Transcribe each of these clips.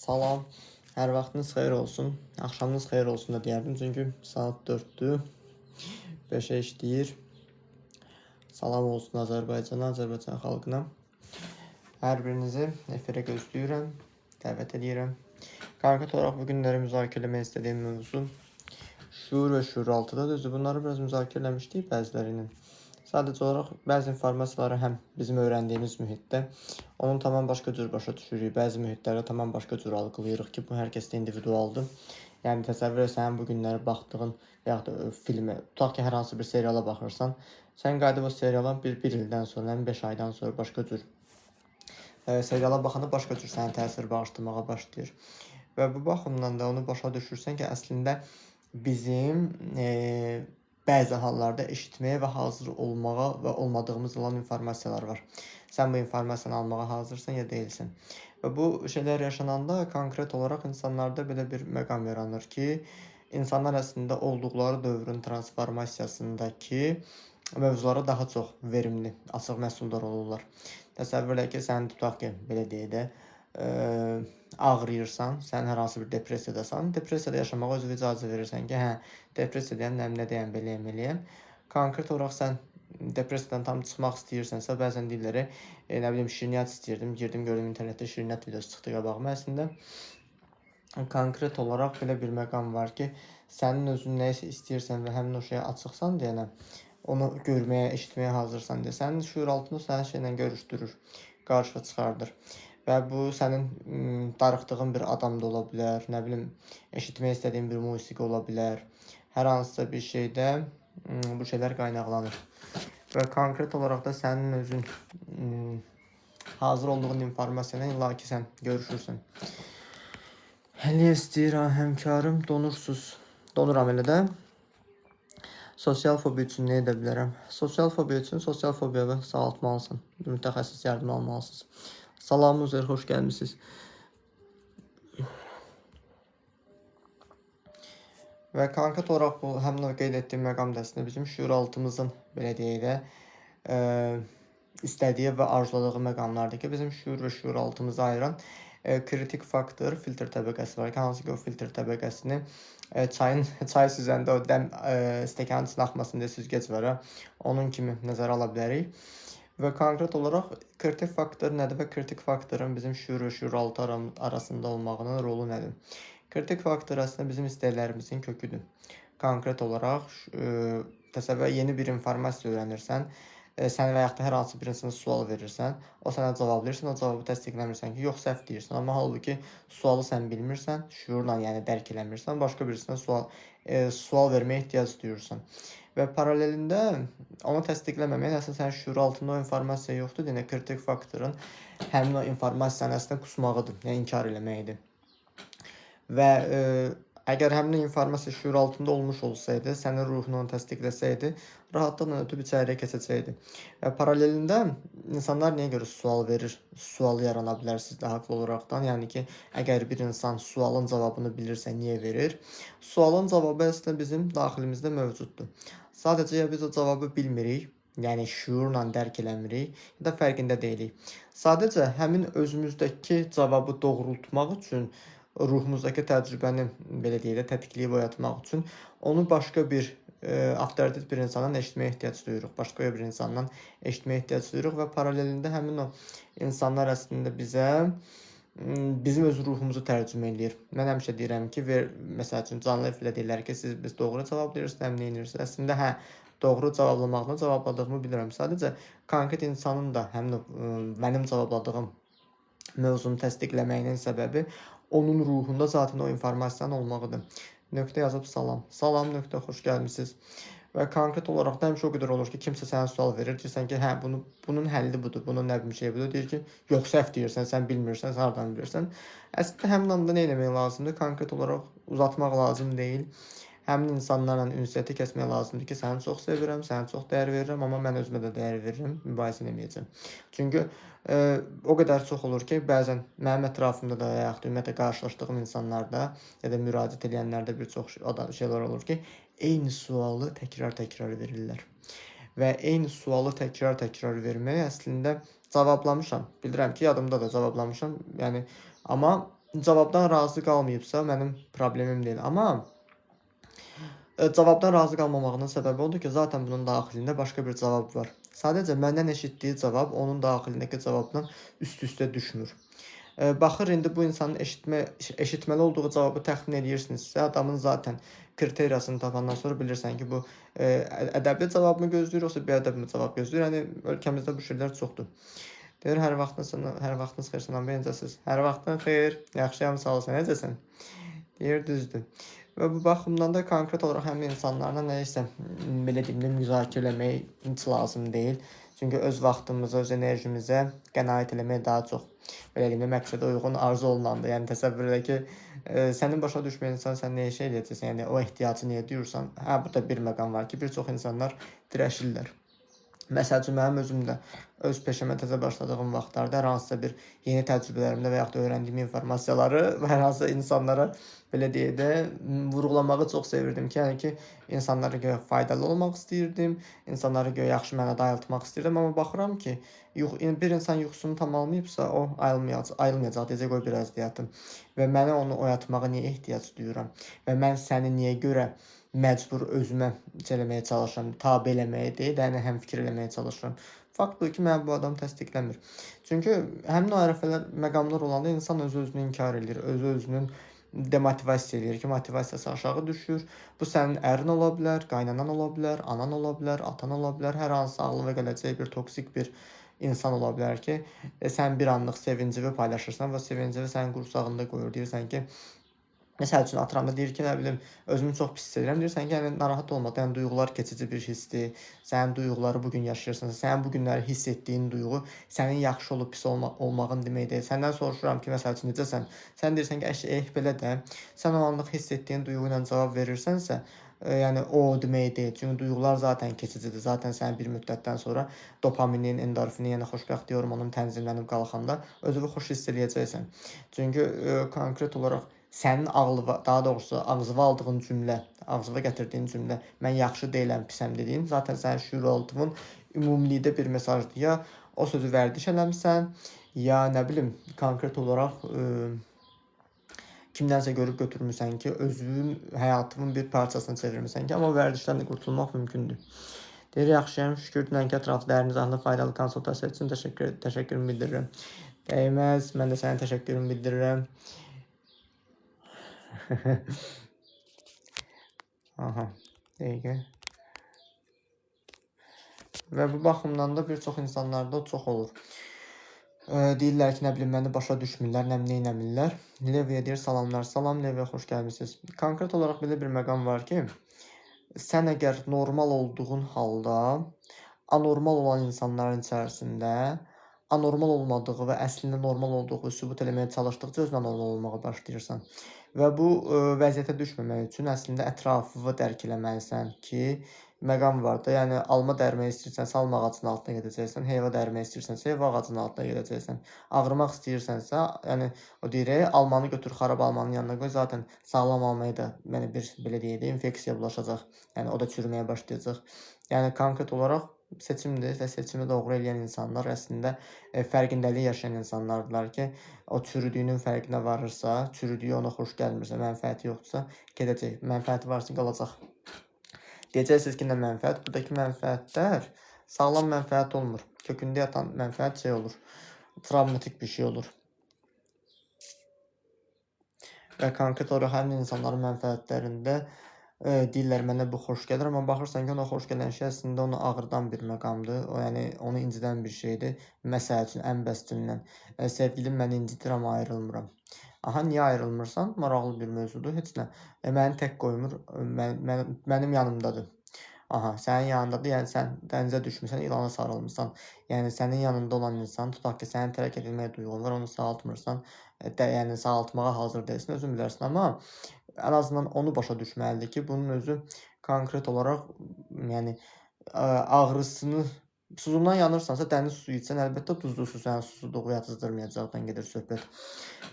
Salam, hər vaxtınız xeyir olsun, axşamınız xeyir olsun da deyərdim, çünki saat 4-dür, 5-ə işləyir. Salam olsun Azərbaycana, Azərbaycan xalqına. Hər birinizi efirə gözləyirəm, dəvət edirəm. Konkret olaraq bugünləri müzakirə etmək istədiyim mövzu şuur və şuur altıda düzdür. Bunları biraz müzakirə eləmişdik bəzilərinin. Sadəcə olaraq bəzi informasiyaları həm bizim öyrəndiyimiz mühitdə, onu tamam başqa cür başa düşürük, bəzi mühitlərə tamam başqa cür algılayırıq ki, bu hər kəsdə individualdır. Yəni təsəvvür etsən bu günləri baxdığın və yaxud da filmə, tutaq ki, hər hansı bir seriala baxırsan, sən qayıdıb o seriala bir ildən sonra, 5 aydan sonra başqa cür seriala baxanda başqa cür sənə təsir bağışlamağa başlayır. Və bu baxımdan da onu başa düşürsən ki, əslində bizim bəzi hallarda eşitməyə və hazır olmağa və olmadığımız olan informasiyalar var. Sən bu informasiyanı almağa hazırsan ya deyilsən. Və bu şeylər yaşananda konkret olaraq insanlarda belə bir məqam yaranır ki, insanlar əslində olduqları dövrün transformasiyasındakı mövzulara daha çox verimli, açıq məhsuldar olurlar. Təsəvvür elə ki, sən tutaq ki, belə deyək də, ağrıyırsan, sən hər hansı bir depressiyadasan, depressiyada yaşamağa özünə icazə verirsən ki, depresiyadayam, nə deyəm, beləyəm, eləyəm. Konkret olaraq sən depressiyadan tam çıxmaq istəyirsənsə, bəzən deyirlər, nə bilim, şirniyyat istəyirdim, girdim, gördüm internetdə şirniyyat videosu çıxdı qabağıma. Əslində, konkret olaraq belə bir məqam var ki, sənin özün nə istəyirsən və həmin o şeyə açıqsan deyənə, onu görməyə, eşitməyə hazırsan deyə, sənin şuur altını sənin şeylə görüşdürür, qarşıya çıxardır. Və bu sənin darıxdığın bir adam da ola bilər, nə bilim, eşitmək istədiyin bir musiqi ola bilər. Hər hansısa bir şeydə bu şeylər qaynaqlanır. Və konkret olaraq da sənin özün hazır olduğun informasiyanı illa ki sən görüşürsən. Həliyə istəyirəm, həmkarım, donursuz. Donuram elə də. Sosial fobiya üçün nə edə bilərəm? Sosial fobiya üçün sosial fobiyağı sağaltmalısın. Mütəxəssis yardım almalısınız. Salam Uzer, xoş gəlmişsiniz. Və konkret olaraq bu həmin o qeyd etdiyim məqam da əslində bizim şuur altımızın, belə deyək də, istədiyi və arzuladığı məqamlardır ki, bizim şuur və şuur altımızı ayıran kritik faktor, filtr təbəqəsi var ki, hansı ki o filtr təbəqəsini çay süzəndə o dəm stəkanın içinə axmasın deyə süzgəc var, onun kimi nəzərə ala bilərik. Və konkret olaraq kritik faktor nədir və kritik faktorun bizim şuur və şuur altı arasında olmağının rolu nədir? Kritik faktor əslində bizim istəklərimizin köküdür. Konkret olaraq təsəvvür yeni bir informasiya öyrənirsən, sən və yaxud da hər hansı bir insana sual verirsən, o sənə cavablayırsan, o cavabı təsdiqləmirsən ki, yox, səhv deyirsən. Amma halbuki sualı sən bilmirsən, şuurla yəni dərk eləmirsən, başqa birisindən sual verməyə ehtiyac duyursan. Və paralelində onu təsdiqləməməyin əslində sənin şuur altında o informasiya yoxdur, yəni kritik faktorun həmin o informasiyanı əslində qusmağıdır, yəni inkar eləməyidir. Və əgər həmin informasiya şuur altında olmuş olsaydı, sənin ruhunu onu təsdiqləsəydi, rahatlıqla ötüb içəriyə keçəcəkdi. Və paralelində insanlar niyə görə sual verir, sual yarana bilər sizdə haqlı olaraqdan. Yəni ki, əgər bir insan sualın cavabını bilirsə, niyə verir? Sualın cavabı əslində bizim daxilimizdə mövcuddur. Sadəcə ya biz o cavabı bilmirik, yəni şuurla dərk eləmirik, ya da fərqində deyilik. Sadəcə həmin özümüzdəki cavabı doğrultmaq üçün ruhumuzdakı təcrübəni, belə deyək də, tətbiqləyib oyatmaq üçün onu başqa bir avtoritet bir insandan eşitməyə ehtiyac duyuruq. Başqa bir insandan eşitməyə ehtiyac duyuruq və paralelində həmin o insanlar əslində bizim öz ruhumuzu tərcümə eləyir. Mən həmişə deyirəm ki, məsəl üçün canlı efirdə deyirlər ki, biz doğru cavablayırsınız, həm nə edirsiniz? Əslində doğru cavablamaqla cavabladığımı bilirəm. Sadəcə konkret insanın da həmin mənim cavabladığım mövzunu təsdiqləməyinin səbəbi onun ruhunda zaten o informasiyanın olmağıdır. Nöqtə yazıb salam. Salam nöqtə, xoş gəlmişsiniz. Və konkret olaraq da həmişə o qədər olur ki, kimsə sənə sual verir, deyirsən ki, bunun həlli budur, bunun nə bir şey budur. Deyir ki, yox, səhv deyirsən, sən bilmirsən, sən hardan bilirsən. Əslində həmin anda nə etmək lazımdır? Konkret olaraq uzatmaq lazım deyil. Həmin insanlarla ünsiyyəti kəsmək lazımdır ki, səni çox sevirəm, sənə çox dəyər verirəm, amma mən özümə də dəyər verirəm, mübahisə eləməyəcəm. Çünki o qədər çox olur ki, bəzən mənim ətrafımda da, yaxud da ümumiyyətlə qarşılaşdığım insanlarda, ya da müraciət edənlərdə bir çox şeylər olur ki, eyni sualı təkrar verirlər. Və eyni sualı təkrar vermək əslində cavablamışam. Bilirəm ki, yadımda da cavablamışam. Yəni, amma cavabdan razı qalmayıbsa mənim problemim deyil. Amma cavabdan razı qalmamağının səbəbi odur ki, zaten bunun daxilində başqa bir cavab var. Sadəcə məndən eşitdiyi cavab onun daxilindəki cavabdan üst-üstə düşmür. Baxır indi bu insanın eşitməli olduğu cavabı təxmin edirsinizsə, adamın zaten kriteriyasını tapandan sonra bilirsən ki, bu ədəbli cavabmı gözləyir, yoxsa biədəbli cavab gözləyir. Yəni ölkəmizdə bu şeylər çoxdur. Deyir, hər vaxtınız xeyir, salam, necəsiz? Hər vaxtın xeyir, yaxşıyam, sağ olsun, necəsən? Deyir, düzdür. Və bu baxımdan da konkret olaraq həmin insanlarla nəyisə belə deyim, müzakirə eləmək heç lazım deyil. Çünki öz vaxtımıza, öz enerjimizə qənaət eləmək daha çox belə deyim, məqsədə uyğun arzu olunandır. Yəni təsəvvür elə ki, sənin başa düşməyən insan sən nə şey eləyəcəksən, yəni o ehtiyacı niyə duyursan? Hə, burada bir məqam var ki, bir çox insanlar dirəşirlər. Məsəl üçün, mənim özüm də öz peşəmə təzə başladığım vaxtlarda hər hansısa bir yeni təcrübələrimdə və yaxud da öyrəndiyim informasiyaları və hər hansı insanlara belə deyək də vurğulamağı çox sevirdim ki, yəni ki, insanlara görə faydalı olmaq istəyirdim, insanlara görə yaxşı mənada ayıltmaq istəyirdim, amma baxıram ki, bir insan yuxusunu tam almayıbsa, o ayılmayacaq, deyəcək qoy biraz da yatım və mənə onu oyatmağa niyə ehtiyac duyuram və mən səni niyə görə məcbur özümə eləməyə çalışıram, tabe eləməyə deyil, yəni həmfikir eləməyə çalışıram. Fakt budur ki, mənə bu adam təsdiqləmir. Çünki həmin o ərəfələr, məqamlar olanda insan öz-özünü inkar edir, öz-özünün demotivasiya edir ki, motivasiyası aşağı düşür. Bu sənin ərin ola bilər, qaynanan ola bilər, anan ola bilər, atan ola bilər, hər hansı ağlına gələcək bir toksik bir insan ola bilər ki, sən bir anlıq sevincini paylaşırsan və sevincini sənin qursağında qoyur, deyirsən ki, məsəl üçün atıram da deyir ki, nə bilim, özümü çox pis hiss edirəm. Deyirsən ki, yəni narahat olma, yəni duyğular keçici bir hissdir. Sənin duyğuları bu gün yaşayırsan, sənin bu günləri hiss etdiyin duyğu sənin yaxşı olub pis olmağın demək deyil. Səndən soruşuram ki, məsəl üçün necəsən? Sən deyirsən ki, belə də. Sən o anlıq hiss etdiyin duyğu ilə cavab verirsənsə, yəni o demək deyil. Çünki duyğular zaten keçicidir. Zaten sənin bir müddətdən sonra dopaminin, endorfinin, yəni xoşbəxtlik hormonunun tənzimlənib qalxanda özünü xoş hiss eləyəcəksən. Çünki konkret olaraq sənin daha doğrusu ağzına aldığın cümlə, ağzına gətirdiyin cümlə, mən yaxşı deyiləm, pisəm dediyin, zaten sənin şüuraltının ümumilikdə bir mesajdır. Ya o sözü vərdiş eləmisən, ya nə bilim, konkret olaraq kimdənsə görüb götürmüsən ki, özünün həyatının bir parçasını çevirmisən ki, amma vərdişdən də qurtulmaq mümkündür. Deyir, yaxşıyam, şükür, dünənki ətraflı dəyəriniz ahlı faydalı konsultasiya üçün təşəkkürümü bildirirəm. Dəyməz, mən də sənə təşəkkürümü bildirirəm. Aha, dəqiqə. Və bu baxımdan da bir çox insanlarda çox olur. Deyirlər ki, nə bilim, məni başa düşmürlər, nə eləmirlər. Leviyə deyir, salamlar, salam, Leviyə xoş gəlmisiniz. Konkret olaraq belə bir məqam var ki, sən əgər normal olduğun halda, anormal olan insanların içərisində, anormal olmadığı və əslində normal olduğu sübut eləməyə çalışdıqca özünə normal olmağa başlayırsan. Və bu vəziyyətə düşməmək üçün əslində ətrafı dərk eləməlisən ki, məqam var da, yəni alma dərmək istəyirsənsə, alma ağacının altına gedəcəksən, heyva dərmək istəyirsənsə, heyva ağacının altına gedəcəksən. Ağrımaq istəyirsənsə, yəni o deyir, almanı götür, xarab almanın yanına qoy, zaten sağlam almayı da yəni bir belə deyək də infeksiya bulaşacaq. Yəni o da çürüməyə başlayacaq. Yəni konkret olaraq seçimdir və seçimi doğru eləyən insanlar əslində fərqindəlik yaşayan insanlardılar ki, o çürüdüyünün fərqinə varırsa, çürüdüyü ona xoş gəlmirsə, mənfəəti yoxdursa, gedəcək. Mənfəəti varsa qalacaq. Deyəcəksiniz ki, nə mənfəət? Buradakı mənfəətlər sağlam mənfəət olmur. Kökündə yatan mənfəət şey olur, travmatik bir şey olur. Və konkret olaraq həmin insanların mənfəətlərində deyirlər, mənə bu xoş gəlir, amma baxırsan ki, ona xoş gələn şey əslində onu ağrıdan bir məqamdır, yəni onu incidən bir şeydir. Məsəl üçün, ən basitindən, sevgilim məni incitir, amma ayrılmıram. Aha, niyə ayrılmırsan? Maraqlı bir mövzudur, heç nə. Məni tək qoymur, mənim yanımdadır. Aha, sənin yanındadır, yəni sən dənizə düşmüsən, ilana sarılmısan. Yəni sənin yanında olan insan, tutaq ki, sənin tərk edilməyə duyğun var, onu sağaltmırsan, yəni sağaltmağa hazır deyilsin, özün bilərsən, amma ən azından onu başa düşməlidir ki, bunun özü konkret olaraq, yəni ağrısını, susuzluqdan yanırsansa, dəniz suyu içsən, əlbəttə duzlu su sənin susuzluğu yatızdırmayacaqdan gedir söhbət.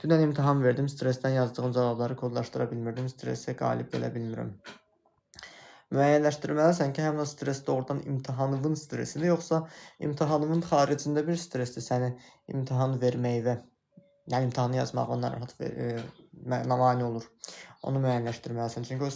Dünən imtahan verdim, stresdən yazdığım cavabları kodlaşdıra bilmirdim, stresə qalib gələ bilmirəm. Müəyyənləşdirməlisən ki, həm o stres doğrudan imtahanının stresidir, yoxsa imtahanının xaricində bir stresdir səni imtahan verməyivə Yəni imtahanı yazmaq ona mane olur. Onu müəyyənləşdirməlisən. Çünki o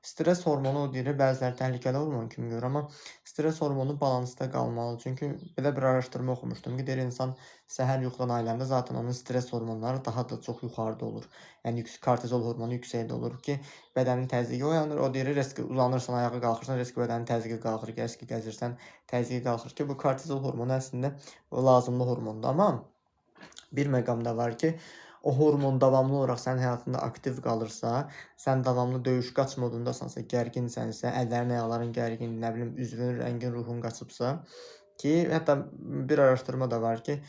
stres hormonu o deyir, bəziləri təhlükəli hormon kimi görür, amma stres hormonu balansda qalmalı. Çünki belə bir araşdırma oxumuşdum ki, deyir insan səhər yuxudan ayıləndə zaten onun stres hormonları daha da çox yuxarıda olur. Yəni kortizol hormonu yüksəkdə olur ki, bədənin təzyiqi oyanır. O deyir, risk uzanırsan, ayağa qalxırsan, risk bədənin təzyiqi qalxır, risk gəzirsən, təzyiqi qalxır ki, bu kortizol hormonu əslində lazımlı hormondur. Amma bir məqam da var ki, o hormon davamlı olaraq sənin həyatında aktiv qalırsa, sən davamlı döyüş-qaç modundasansa, gərginsənsə, əllərin, ayaqların gərgindir, nə bilim, üzvün, rəngin, ruhun qaçıbsa ki, hətta bir araşdırma da var ki,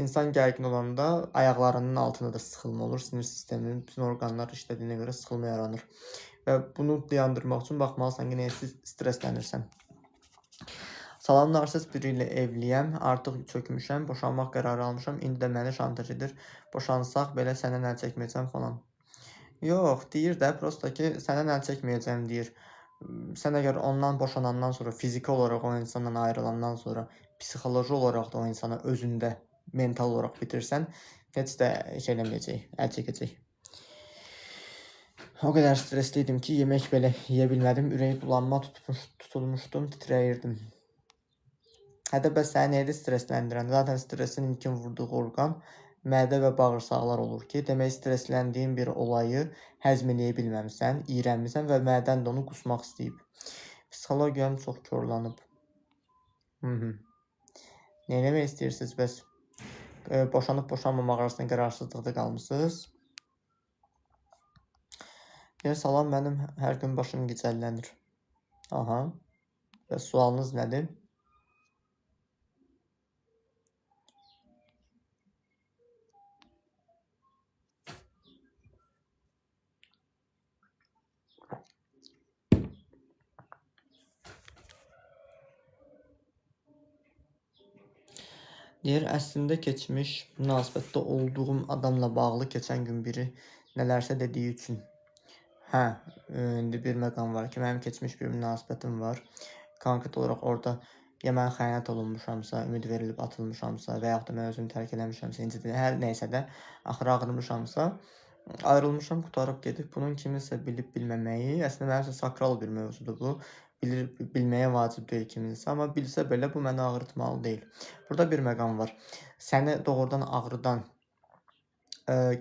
insan gərgin olanda ayaqlarının altında da sıxılma olur, sinir sisteminin bütün orqanlar işlədiyinə görə sıxılma yaranır. Və bunu dayandırmaq üçün baxmalısan ki, nəyə stresslənirsən. Salam, narsist biri ilə evliyəm, artıq çökmüşəm, boşanmaq qərarı almışam, indi də məni şantaj edir, boşansaq belə səndən əl çəkməyəcəm falan. Yox, deyir də, prosta ki, səndən əl çəkməyəcəm deyir. Sən əgər ondan boşanandan sonra, fiziki olaraq o insandan ayrılandan sonra, psixoloji olaraq da o insana özündə mental olaraq bitirsən, heç də şey eləməyəcək, əl çəkəcək. O qədər stresli idim ki, yemək belə yeyə bilmədim, ürək bulanma tutulmuşdum, titrəyirdim. Hətta bəs səni nəyə stressləndirən? Zaten stresin ilkin vurduğu orqan mədə və bağırsaqlar olur ki, demək stressləndiyin bir olayı həzm eləyə bilməmisən, iyrənmisən və mədən də onu qusmaq istəyib. Psixologiyam çox korlanıb. Nə eləmək istəyirsiniz bəs? Boşanıb boşanmamaq arasında qərarsızlıqda qalmısınız? Deyir, salam, mənim hər gün başım gicəllənir. Aha. Və sualınız nədir? Deyir, əslində keçmiş münasibətdə olduğum adamla bağlı keçən gün biri nələrsə dediyi üçün. Hə, indi bir məqam var ki, mənim keçmiş bir münasibətim var. Konkret olaraq orada ya mən xəyanət olunmuşamsa, ümid verilib atılmışamsa və yaxud da mən özümü tərk eləmişəmsə, incidir, hər nəysə də axıra ağrımışamsa, ayrılmışam, qutarıb gedib. Bunun kiminsə bilib bilməməyi, əslində mənim üçün sakral bir mövzudur bu. Bilməyə vacib deyil kiminsə, amma bilsə belə bu məni ağrıtmalı deyil. Burada bir məqam var. Səni doğrudan ağrıdan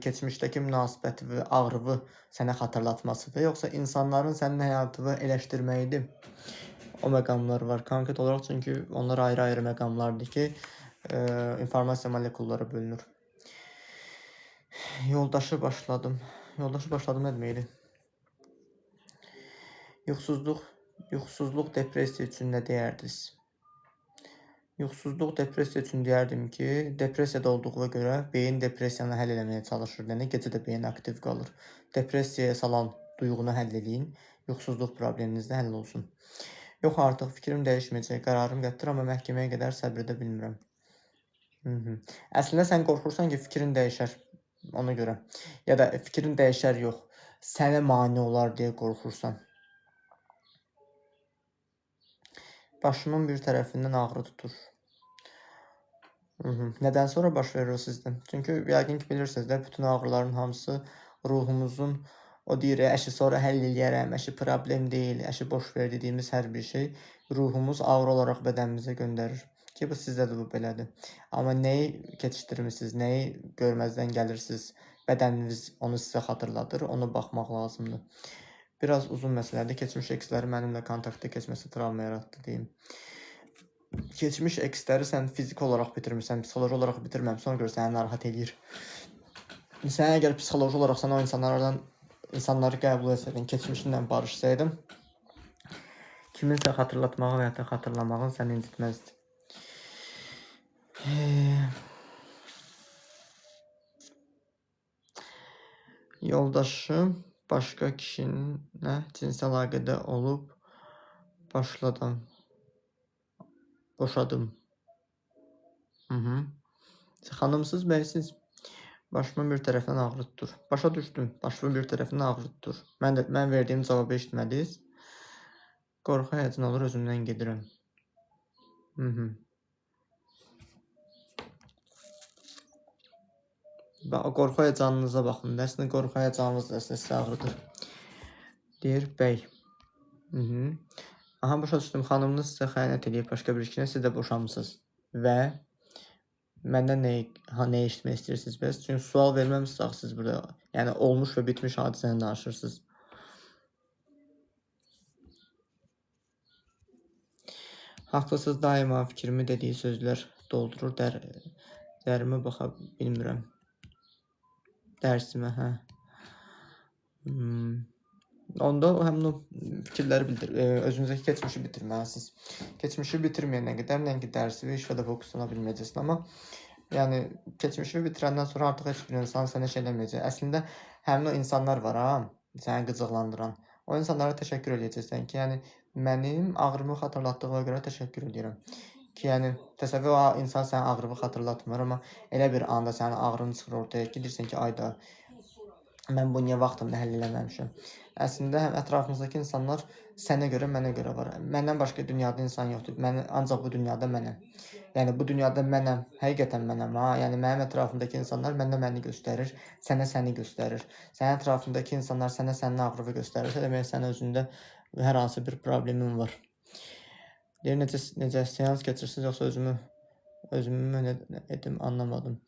keçmişdəki münasibəti və ağrığı sənə xatırlatmasıdır, yoxsa insanların sənin həyatını eləşdirməyidir. O məqamlar var. Konkret olaraq çünki onlar ayrı-ayrı məqamlardır ki, informasiya molekulları bölünür. Yoldaşı başladım. Yoldaşı başladım nə deməkdir? Yuxusuzluq, depressiya üçün nə deyərdiniz? Yuxusuzluq, depressiya üçün deyərdim ki, depressiyada olduğuna görə beyin depressiyanı həll eləməyə çalışır. Yəni, gecə də beyin aktiv qalır. Depressiyaya salan duyğunu həll eləyin, yuxusuzluq probleminiz də həll olsun. Yox, artıq fikrim dəyişməyəcək, qərarım qəddir, amma məhkəməyə qədər səbr edə bilmirəm. Əslində sən qorxursan ki, fikrin dəyişər ona görə. Ya da fikrin dəyişər yox, sənə mane olar deyə qorxursan. Başımın bir tərəfindən ağrı tutur. Nədən sonra baş verir o sizdə? Çünki yəqin ki, bilirsiniz də, bütün ağrıların hamısı ruhumuzun, o deyir, əşi sonra həll eləyərəm, əşi problem deyil, əşi boş ver dediyimiz hər bir şey ruhumuz ağrı olaraq bədənimizə göndərir. Ki, bu sizdə də bu belədir. Amma nəyi keçişdirmişsiniz, nəyi görməzdən gəlirsiniz, bədəniniz onu sizə xatırladır, ona baxmaq lazımdır. Biraz uzun məsələdir. Keçmiş eksləri mənimlə kontaktda keçməsi travma yaratdı deyim. Keçmiş eksləri sən fiziki olaraq bitirmirsən, psixoloji olaraq bitirməmsən, ona görə səni narahat edir. Sən əgər psixoloji olaraq sən o insanları qəbul etsəydin, keçmişinlə barışsaydın, kiminsə xatırlatmağı və ya da xatırlamağın səni incitməzdi. Yoldaşım başqa kişinlə cinsi əlaqədə olub boşadım. Xanımsız, bəysiz. Başımın bir tərəfindən ağrı tutur. Başa düşdüm. Başımın bir tərəfindən ağrı tutur. Mən verdiyim cavabı eşitmədiniz. Qorxu həyəcan olur, özümdən gedirəm. Qorxu həyəcanınıza baxın. Əslində qorxu həyəcanınız da əslində sizə ağrıdır. Deyir bəy. Aha, başa düşdüm. Xanımınız sizə xəyanət edib başqa bir kişiyə, siz də boşanmısınız. Və məndən nə eşitmək istəyirsiniz bəs? Çünki sual verməmisiniz siz burada. Yəni olmuş və bitmiş hadisəni danışırsınız. Haqlısınız, daima fikrimi dediyi sözlər doldurur. Dərimi baxa bilmirəm. Dərsimə, hə. Onda həmin o fikirləri bildir. Özünüzdəki keçmişi bitirməlisiniz. Keçmişi bitirməyənə qədər nəinki dərsi və işə də fokuslana bilməyəcəksin. Amma yəni keçmişi bitirəndən sonra artıq heç bir insan sənə şey deməyəcək. Əslində həmin o insanlar var ha, səni qıcıqlandıran. O insanlara təşəkkür edəcəksən ki, yəni mənim ağrımı xatırlatdığına görə təşəkkür edirəm. Ki, yəni təsəvvür o insan sənin ağrını xatırlatmır, amma elə bir anda sənin ağrın çıxır ortaya ki, deyirsən ki, ayda mən bu niyə vaxtımda həll eləməmişəm. Əslində həm ətrafımızdakı insanlar sənə görə, mənə görə var. Məndən başqa dünyada insan yoxdur. Ancaq bu dünyada mənəm. Yəni bu dünyada mənəm, həqiqətən mənəm ha. Yəni mənim ətrafımdakı insanlar məndə məni göstərir, sənə səni göstərir. Sənin ətrafındakı insanlar sənə sənin ağrını göstərirsə, demək sənin özündə hər hansı bir problemin var. Deyir, necə seans keçirsiniz, yoxsa özümü nə edim, anlamadım.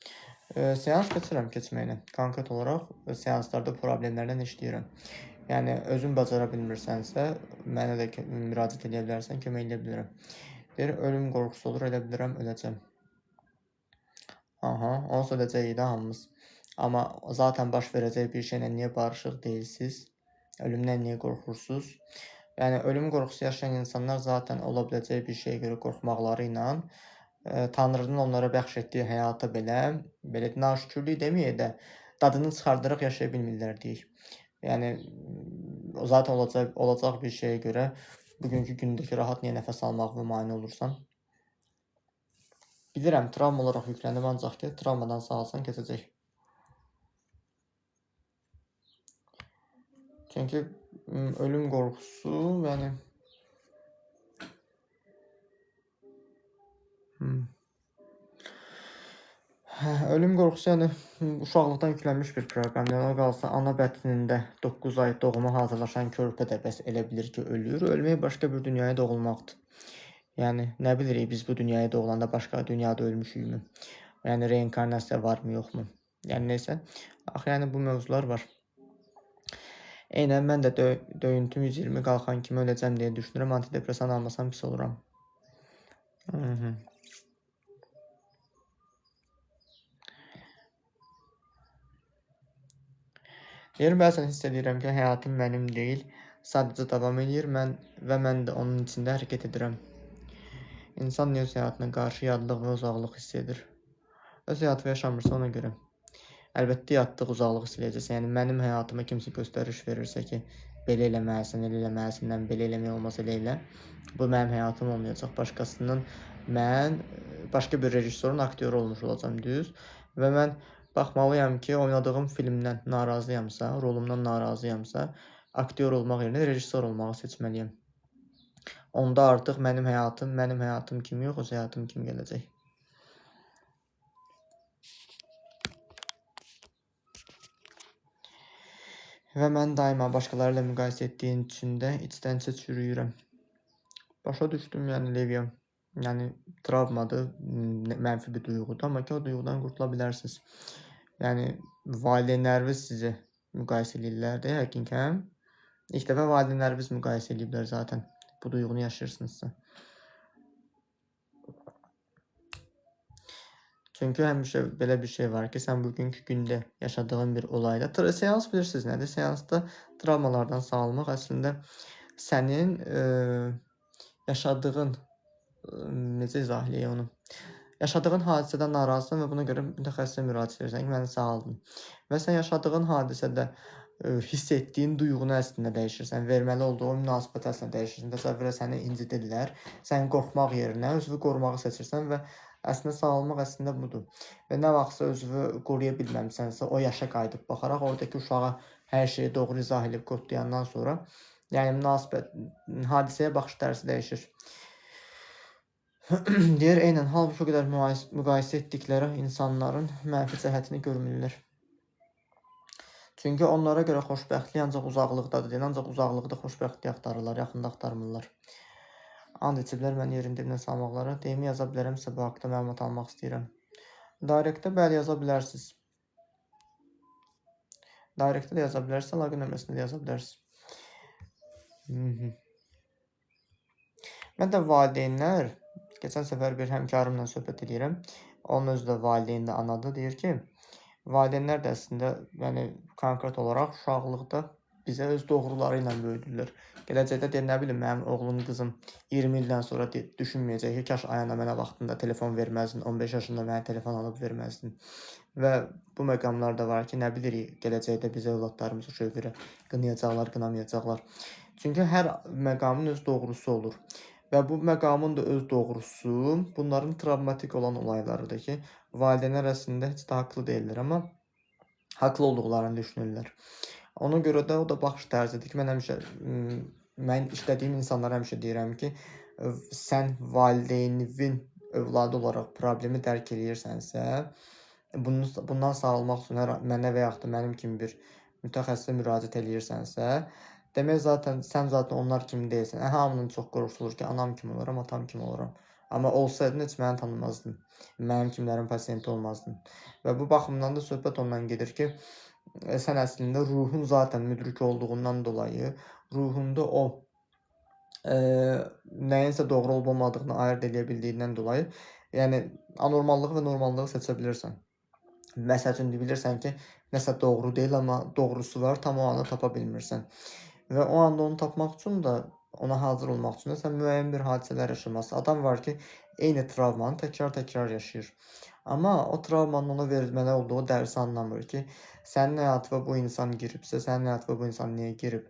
Seans keçirəm keçməyinə. Konkret olaraq seanslarda problemlərdən işləyirəm. Yəni özün bacara bilmirsənsə, mənə də müraciət edə bilərsən, kömək edə bilirəm. Deyir, ölüm qorxusu olur, elə bilirəm, öləcəm. Aha, onsuz öləcəyik də hamımız. Amma zaten baş verəcək bir şeylə niyə barışıq deyilsiniz? Ölümdən niyə qorxursunuz? Yəni ölüm qorxusu yaşayan insanlar zaten ola biləcək bir şeyə görə qorxmaqları ilə Tanrının onlara bəxş etdiyi həyata belə naşükürlük deməyək də dadını çıxardaraq yaşaya bilmirlər deyək. Yəni zaten olacaq bir şeyə görə bugünkü gündəki rahat niyə nəfəs almağına mane olursan? Bilirəm, travma olaraq yükləndim, ancaq ki, travmadan sağalsan keçəcək. Çünki ölüm qorxusu, yəni ölüm qorxusu, yəni uşaqlıqdan yüklənmiş bir proqram. Yəni o qalsa ana bətnində 9 ay doğuma hazırlaşan körpə də bəs elə bilir ki, ölür. Ölmək başqa bir dünyaya doğulmaqdır. Yəni nə bilirik biz bu dünyaya doğulanda başqa dünyada ölmüşükmü? Yəni reinkarnasiya varmı, yoxmu? Yəni neysə, axı yəni bu mövzular var. Eynən mən də döyüntüm 120 qalxan kimi öləcəm deyə düşünürəm. Antidepresan almasam pis oluram. Deyir, bəzən hiss edirəm ki, həyatım mənim deyil, sadəcə davam edir və mən də onun içində hərəkət edirəm. İnsan niyə öz həyatına qarşı yadlıq və uzaqlıq hiss edir? Öz həyatı yaşamırsa ona görə. Əlbəttə yadlıq, uzaqlıq hiss edəcəksən. Yəni mənim həyatıma kimsə göstəriş verirsə ki, belə eləməlisən, elə eləməlisən, belə eləmək olmaz, elə elə. Bu mənim həyatım olmayacaq. Başqasının, mən başqa bir rejissorun aktyoru olmuş olacam, düz. Və mən baxmalıyam ki, oynadığım filmdən narazıyamsa, rolumdan narazıyamsa, aktyor olmaq yerinə rejissor olmağı seçməliyəm. Onda artıq mənim həyatım kimi yox, öz həyatım kimi gələcək. Və mən daima başqaları ilə müqayisə etdiyin üçün də içdən-içə çürüyürəm. Başa düşdüm, yəni Leviya. Yəni travmadır, mənfi bir duyğudur, amma ki o duyğudan qurtula bilərsiniz. Yəni valideynləriniz sizi müqayisə edirlər də, həqiqətən. İlk dəfə valideynləriniz müqayisə ediblər zaten. Bu duyğunu yaşayırsınızsa. Çünki həmişə belə bir şey var ki, sən bugünkü gündə yaşadığın bir olayda, seans bilirsiniz nədir? Seansda travmalardan sağalmaq əslində sənin yaşadığın, necə izah eləyək onu? Yaşadığın hadisədən narazısan və buna görə mütəxəssisə müraciət edirsən ki, məni sağaldın. Və sən yaşadığın hadisədə hiss etdiyin duyğunu əslində dəyişirsən, verməli olduğun münasibət əslində dəyişirsən. Təsəvvürə səni incidirlər, sən qorxmaq yerinə özünü qorumağı seçirsən və əslində sağalmaq əslində budur. Və nə vaxtsa özünü qoruya bilməmisənsə, o yaşa qayıdıb baxaraq oradakı uşağa hər şeyi doğru izah edib kodlayandan sonra, yəni münasibət, hadisəyə baxış tərzi dəyişir. Deyir, eynən, halbuki o qədər müqayisə etdikləri insanların mənfi cəhətini görmürlər. Çünki onlara görə xoşbəxtlik ancaq uzaqlıqdadır deyil, ancaq uzaqlıqda xoşbəxtlik axtarırlar, yaxında axtarmırlar. And içiblər mən yerin dibinə salmaqlara, deyimi yaza bilərəmsə bu haqda məlumat almaq istəyirəm. Direktdə bəli yaza bilərsiniz. Direktdə də yaza bilərsiniz, əlaqə nömrəsində də yaza bilərsiniz. Mən də valideynlər, keçən səfər bir həmkarımla söhbət edirəm. Onun özü də valideyn də anadır. Deyir ki, valideynlər də əslində, yəni konkret olaraq uşaqlıqda bizə öz doğruları ilə böyüdürlər. Gələcəkdə deyir, nə bilim, mənim oğlum, qızım 20 ildən sonra düşünməyəcək ki, kaş ayağına mənə vaxtında telefon verməzdin, 15 yaşında mənə telefon alıb verməzdin. Və bu məqamlar da var ki, nə bilirik, gələcəkdə bizə övladlarımızı şövrə qınayacaqlar, qınamayacaqlar. Çünki hər məqamın öz doğrusu olur. Və bu məqamın da öz doğrusu bunların travmatik olan olaylarıdır ki, valideynlər əslində heç də haqlı deyirlər, amma haqlı olduqlarını düşünürlər. Ona görə də o da baxış tərzidir ki, mən işlədiyim insanlara həmişə deyirəm ki, sən valideynin övladı olaraq problemi dərk edirsənsə, bundan sağalmaq üçün mənə və yaxud da mənim kimi bir mütəxəssisə müraciət edirsənsə, demək sən onlar kimi deyilsən. Hamının çox qorxusu olur ki, anam kimi oluram, atam kimi oluram. Amma olsaydın heç məni tanımazdın. Mənim kimlərin pasiyenti olmazdın. Və bu baxımdan da söhbət ondan gedir ki, sən əslində ruhun zaten müdrik olduğundan dolayı, ruhunda o nəyinsə doğru olub olmadığını ayırd edə bildiyindən dolayı, yəni anormallığı və normallığı seçə bilirsən. Məsəl üçün bilirsən ki, nəsə doğru deyil, amma doğrusu var, tam o anı tapa bilmirsən. Və o anda onu tapmaq üçün də, ona hazır olmaq üçün də sən müəyyən bir hadisələr yaşaması. Adam var ki, eyni travmanı təkrar yaşayır. Amma o travmanın ona verilməli olduğu dərsi anlamır ki, sənin həyatıma bu insan giribsə, sənin həyatıma bu insan niyə girib,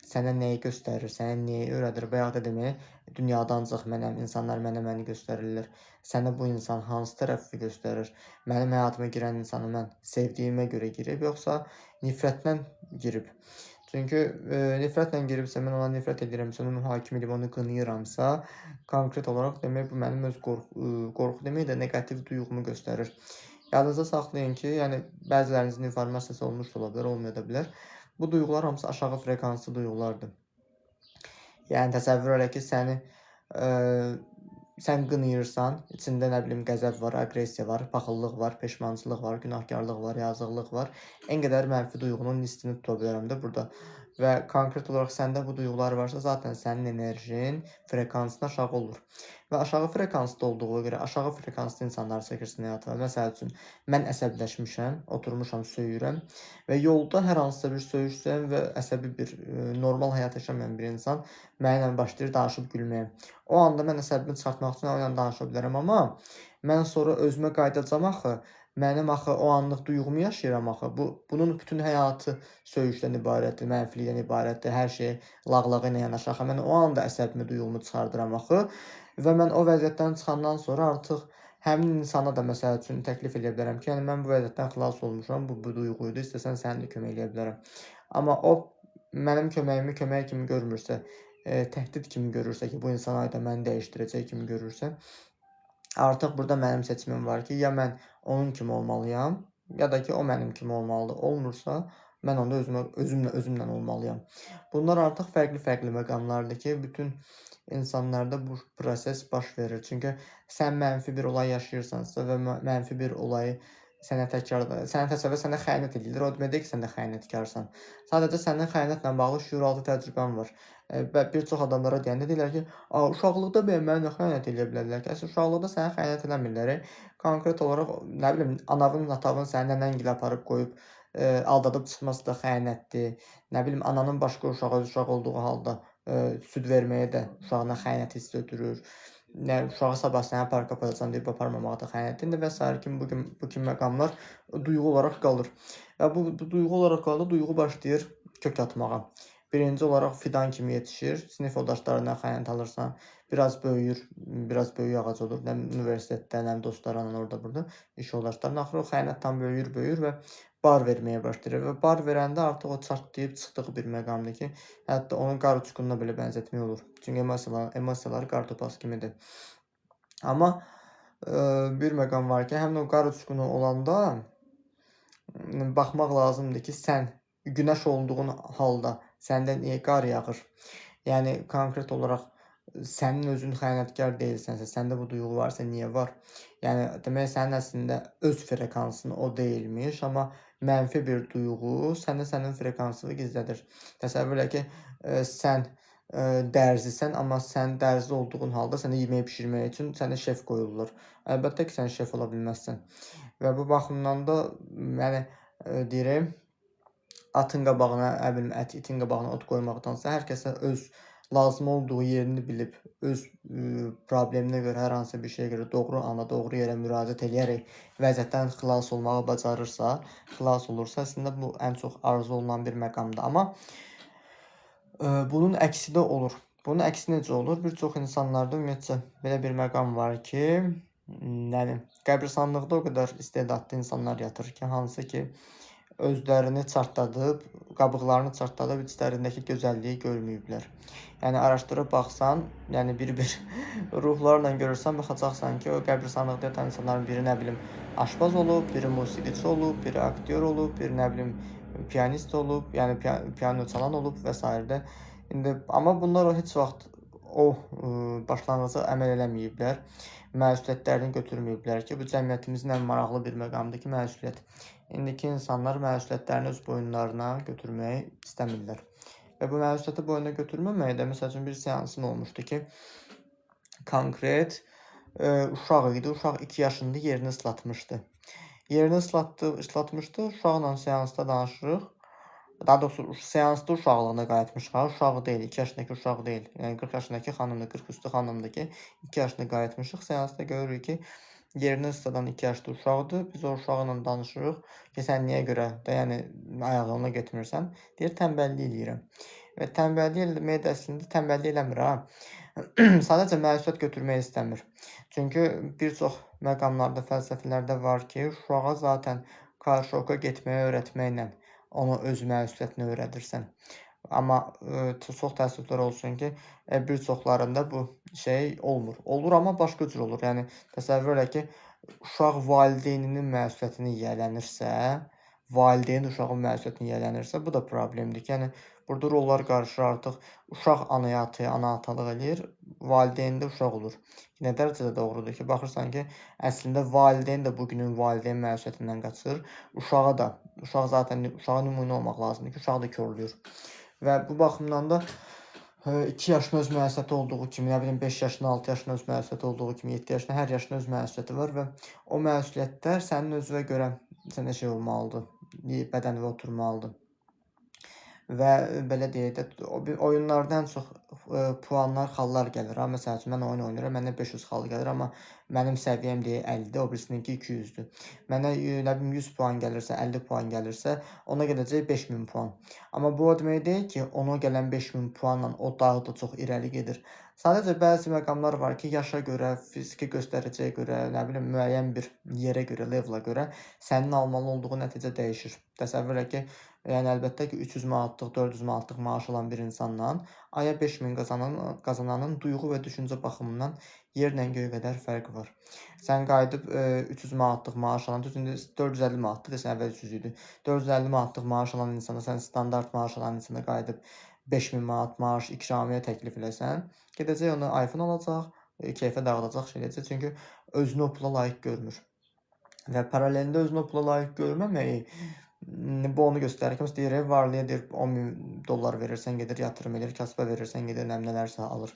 sənə nəyi göstərir, sənə nəyi öyrədir və ya da demək, dünyada ancaq mənəm, insanlar məni göstərirlər. Sənə bu insan hansı tərəfi göstərir? Mənim həyatıma girən insanı mən sevdiyimə görə girib, yoxsa nifrətdən girib? Çünki nifrətlə giribsə, mən ona nifrət edirəmsə, onu mühakimə edib, onu qınayıramsa, konkret olaraq demək, bu mənim öz qorxu demək də neqativ duyğumu göstərir. Yadınızda saxlayın ki, yəni bəzilərinizin informasiyası olmuş da ola bilər, olmaya da bilər. Bu duyğular hamısı aşağı frekanslı duyğulardır. Yəni təsəvvür elə ki, sən qınayırsan, içində nə bilim qəzəb var, aqressiya var, paxıllıq var, peşmançılıq var, günahkarlıq var, yazıqlıq var. Ən qədər mənfi duyğunun listini tuta bilərəm də burada. Və konkret olaraq səndə bu duyğular varsa, zaten sənin enerjin frekansın aşağı olur. Və aşağı frekansda olduğu görə aşağı frekanslı insanlar çəkirsən həyatına. Məsəl üçün, mən əsəbləşmişəm, oturmuşam, söyürəm və yolda hər hansısa bir söyüşsəm və əsəbi bir normal həyat yaşamayan bir insan mənimlə başlayır danışıb gülməyə. O anda mən əsəbimi çıxartmaq üçün onunla danışa bilərəm, amma mən sonra özümə qayıdacam axı. Mənim axı o anlıq duyğumu yaşayıram axı. Bunun bütün həyatı söyüşdən ibarətdir, mənfilikdən ibarətdir. Hər şey lağlağı ilə yanaşı axı. Mən o anda əsəbimi, duyğumu çıxardıram axı. Və mən o vəziyyətdən çıxandan sonra artıq həmin insana da məsəl üçün təklif edə bilərəm ki, yəni mən bu vəziyyətdən xilas olmuşam, bu duyğuydu, istəsən sənə də kömək edə bilərəm. Amma o mənim köməyimi kömək kimi görmürsə, təhdid kimi görürsə ki, bu insan ayda məni dəyişdirəcək kimi görürsə, artıq burada mənim seçimim var ki, ya mən onun kimi olmalıyam, ya da ki, o mənim kimi olmalıdır. Olmursa, mən onda özümlə olmalıyam. Bunlar artıq fərqli məqamlardır ki, bütün insanlarda bu proses baş verir. Çünki sən mənfi bir olay yaşayırsansa və mənfi bir olayı sənə təsəvvür sənə xəyanət edirlər. O demək deyil ki, sən də xəyanətkarsan. Sadəcə sənin xəyanətlə bağlı şüuraltı təcrübən var. Və bir çox adamlara deyəndə deyirlər ki, uşaqlıqda mənə nə xəyanət edə bilərlər ki? Əslində uşaqlıqda sənə xəyanət eləmirlər. Konkret olaraq, nə bilim, anavın, atavın səni nənəngilə aparıb qoyub, aldadıb çıxması da xəyanətdir. Nə bilim, ananın başqa uşağa uşaq olduğu halda süd verməyə də uşağına xəyanət hissi ötürür. Uşağı sabah sənə parka aparacam deyib aparmamağı da xəyanətdir və sair kimi bu kimi məqamlar duyğu olaraq qalır. Və bu duyğu olaraq qalır, duyğu başlayır kök atmağa. Birinci olaraq fidan kimi yetişir, sinif yoldaşlarından xəyanət alırsan, biraz böyüyür, biraz böyük ağac olur, nə universitetdə, nə dostlarla orada burada, iş yoldaşlarına. Axırı o xəyanət tam böyüyür və bar verməyə başlayır və bar verəndə artıq o çartlayıb çıxdığı bir məqamdır ki, hətta onun qar uçqununa belə bənzətmək olur. Çünki emosiyaları qar topası kimidir. Amma bir məqam var ki, həmin o qar uçqunu olanda baxmaq lazımdır ki, sən günəş olduğun halda səndə niyə qar yağır? Yəni konkret olaraq sənin özün xəyanətkar deyilsənsə, səndə bu duyğu varsa niyə var? Yəni demək sənin əslində öz frekansın o deyilmiş, amma mənfi bir duyğu sənin frekansını gizlədir. Təsəvvür elə ki, sən dərzisən, amma sən dərzi olduğun halda sənə yemək bişirmək üçün sənə şef qoyurlar. Əlbəttə ki, sən şef ola bilməzsən. Və bu baxımdan da yəni deyirəm, atın qabağına, nə bilim, itin qabağına ot qoymaqdansa hər kəsə öz lazım olduğu yerini bilib, öz probleminə görə, hər hansı bir şeyə görə doğru ana, doğru yerə müraciət eləyərək vəziyyətdən xilas olmağı bacarırsa, xilas olursa, əslində bu ən çox arzu olunan bir məqamdır. Amma bunun əksi də olur. Bunun əksi necə olur? Bir çox insanlarda ümumiyyətcə belə bir məqam var ki, yəni qəbristanlıqda o qədər istedadlı insanlar yatır ki, hansı ki özlərini çartladıb, qabıqlarını çartladıb içlərindəki gözəlliyi görməyiblər. Yəni araşdırıb baxsan, yəni bir-bir ruhlarla görürsən, baxacaqsan ki, o qəbristanlıqda yatan insanların biri nə bilim aşpaz olub, biri musiqiçi olub, biri aktyor olub, biri nə bilim pianist olub, yəni piano çalan olub və s. İndi amma bunlar o heç vaxt o başlanğıca əməl eləməyiblər. Məsuliyyətlərini götürməyiblər ki, bu cəmiyyətimizin ən maraqlı bir məqamıdır ki, məsuliyyət. İndiki insanlar məsuliyyətlərini öz boyunlarına götürməyi istəmirlər. Və bu məsuliyyəti boynuna götürməməkdə, məsəl üçün bir seansım olmuşdu ki, konkret uşaq idi. Uşaq 2 yaşında yerini ıslatmışdı. Yerini ıslatmışdı. Uşaqla seansda danışırıq. Daha doğrusu seansda uşaqlığına qayıtmış. Uşağı deyil, 2 yaşındakı uşaq deyil. Yəni 40 yaşındakı xanımdır, 40 üstü xanımdır ki, 2 yaşında qayıtmışıq. Seansda görürük ki, yerini ısladan 2 yaşlı uşaqdır. Biz o uşaqla danışırıq ki, sən niyə görə də, yəni ayağına getmirsən? Deyir, təmbəllik eləyirəm. Və təmbəllik eləmək də əslində təmbəllik eləmir ha. Sadəcə məsuliyyət götürmək istəmir. Çünki bir çox məqamlarda, fəlsəfələrdə var ki, uşağa zaten karşoka getməyi öyrətməklə ona öz məsuliyyətini öyrədirsən. Amma çox təəssüflər olsun ki, bir çoxlarında bu şey olmur. Olur, amma başqa cür olur. Yəni təsəvvür elə ki, uşaq valideyninin məsuliyyətini yiyələnirsə, valideyn uşağın məsuliyyətini yiyələnirsə, bu da problemdir ki, yəni burada rollar qarışır artıq. Uşaq anaya ataya, ana atalıq eləyir, valideyn də uşaq olur. Nə dərəcədə doğrudur ki, baxırsan ki, əslində valideyn də bugünün valideyn məsuliyyətindən qaçır. Uşaq zaten uşağa nümunə olmaq lazımdır ki, uşaq da körlüyür. Və bu baxımdan da 2 yaşın öz məsuliyyəti olduğu kimi, nə bilim 5 yaşın, 6 yaşın öz məsuliyyəti olduğu kimi, 7 yaşın, hər yaşın öz məsuliyyəti var və o məsuliyyətlər sənin özünə görə sənə şey olmalıdır, bədənində oturmalıdır. Və belə deyək də, oyunlarda ən çox puanlar, xallar gəlir. Ha, məsəl üçün mən oyun oynayıram, məndən 500 xal gəlir, amma mənim səviyyəm deyək 50-dir, o birisininki 200-dür. Mənə nə bilim 100 puan gəlirsə, 50 puan gəlirsə, ona gələcək 5000 puan. Amma bu o demək deyil ki, ona gələn 5000 puanla o daha da çox irəli gedir. Sadəcə bəzi məqamlar var ki, yaşa görə, fiziki göstəriciyə görə, nə bilim müəyyən bir yerə görə, level'a görə sənin almalı olduğu nəticə dəyişir. Təsəvvür et ki, yəni əlbəttə ki, 300 manatlıq, 400 manatlıq maaş alan bir insanla aya 5000 qazananın duyğu və düşüncə baxımından yerlə göy qədər fərqi var. Sən qayıdıb 300 manatlıq maaş alan, düzündə 450 manatlıq desən, əvvəl 300 idi. 450 manatlıq maaş alan insana, sən standart maaş alan insana qayıdıb 5000 manat maaş ikramiyə təklif eləsən, gedəcək ona iPhone alacaq, keyfə dağıdacaq şey eləyəcək. Çünki özünü o pula layiq görmür. Və paralelində özünü o pula layiq görməməyi bu onu göstərir ki, məsələn deyir, varlıya deyir 10.000 dollar verirsən, gedir yatırım edir, kasıba verirsən, gedir nələrsə alır.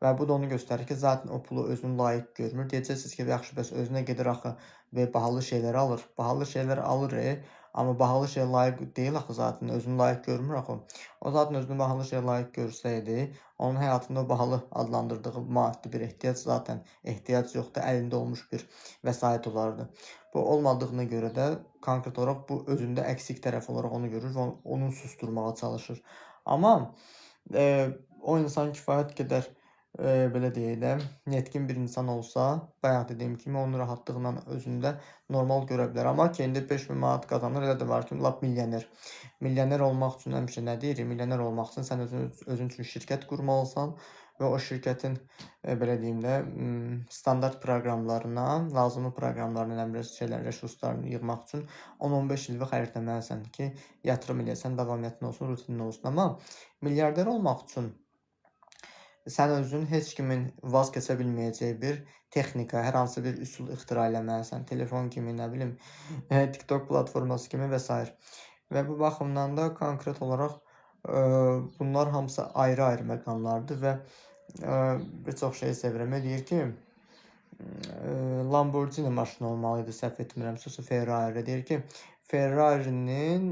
Və bu da onu göstərir ki, zaten o pulu özünü layiq görmür. Deyəcəksiniz ki, yaxşı, bəs özünə gedir axı və bahalı şeylər alır. Bahalı şeylər alır, amma bahalı şey layiq deyil axı zaten, özünü layiq görmür axı. O zaten özünü bahalı şey layiq görsəydi, onun həyatında o bahalı adlandırdığı maddi bir ehtiyac zaten ehtiyac yoxdur, əlində olmuş bir vəsait olardı. Bu olmadığına görə də konkret olaraq bu özündə əksik tərəf olaraq onu görür və onu susturmağa çalışır. Amma o insan kifayət qədər belə deyək də, yetkin bir insan olsa, bayaq dediyim kimi onu rahatlıqla özündə normal görə bilər. Amma ki, indi 5000 manat qazanır, elə də var ki, lap milyoner. Milyoner olmaq üçün həmişə nə deyir? Milyoner olmaq üçün sən özün üçün şirkət qurmalısan və o şirkətin belə deyim də standart proqramlarına, lazımlı proqramlarına, şeylər, resurslarını yığmaq üçün 10-15 il xərcləməlisən ki, yatırım eləyəsən, davamiyyətli olsun, rutinli olsun. Amma milyarder olmaq üçün sən özün heç kimin vaz keçə bilməyəcəyi bir texnika, hər hansı bir üsul ixtira eləməlisən. Telefon kimi, nə bilim, TikTok platforması kimi və s. Və bu baxımdan da konkret olaraq bunlar hamısı ayrı-ayrı məqamlardır və bir çox şeyi sevirəm. Deyir ki, Lamborghini maşını olmalı idi, səhv etmirəmsə, Ferrari. Deyir ki, Ferrari'nin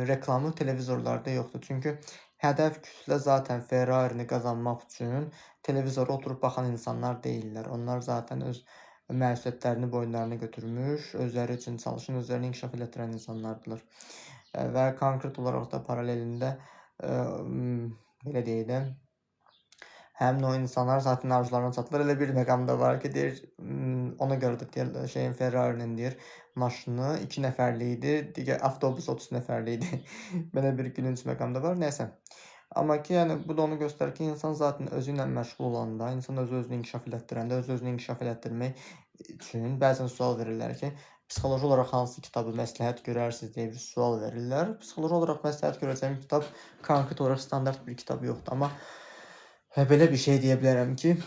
reklamı televizorlarda yoxdur. Çünki hədəf kütlə zaten Ferrari'ni qazanmaq üçün televizora oturub baxan insanlar deyillər. Onlar zaten öz məsuliyyətlərini boyunlarına götürmüş, özləri üçün çalışan, özlərini inkişaf elətdirən insanlardılar. Və konkret olaraq da paralelində belə deyək də, həmin o insanlar zaten arzularına çatdılar. Elə bir məqamda var ki, deyir, ona görə də deyir, Ferrari'nin deyir, maşını 2 nəfərli idi, digər avtobus 30 nəfərli idi. Belə bir gülünc məqamda var. Nəysə. Amma ki, yəni bu da onu göstərir ki, insan zaten özü ilə məşğul olanda, insan özünü inkişaf elətdirəndə, özünü inkişaf elətdirmək üçün bəzən sual verirlər ki, psixoloji olaraq hansı kitabı məsləhət görərsiniz deyə bir sual verirlər. Psixoloji olaraq məsləhət görəcəyim kitab konkret olaraq standart bir kitab yoxdur. Amma belə bir şey deyə bilərəm ki,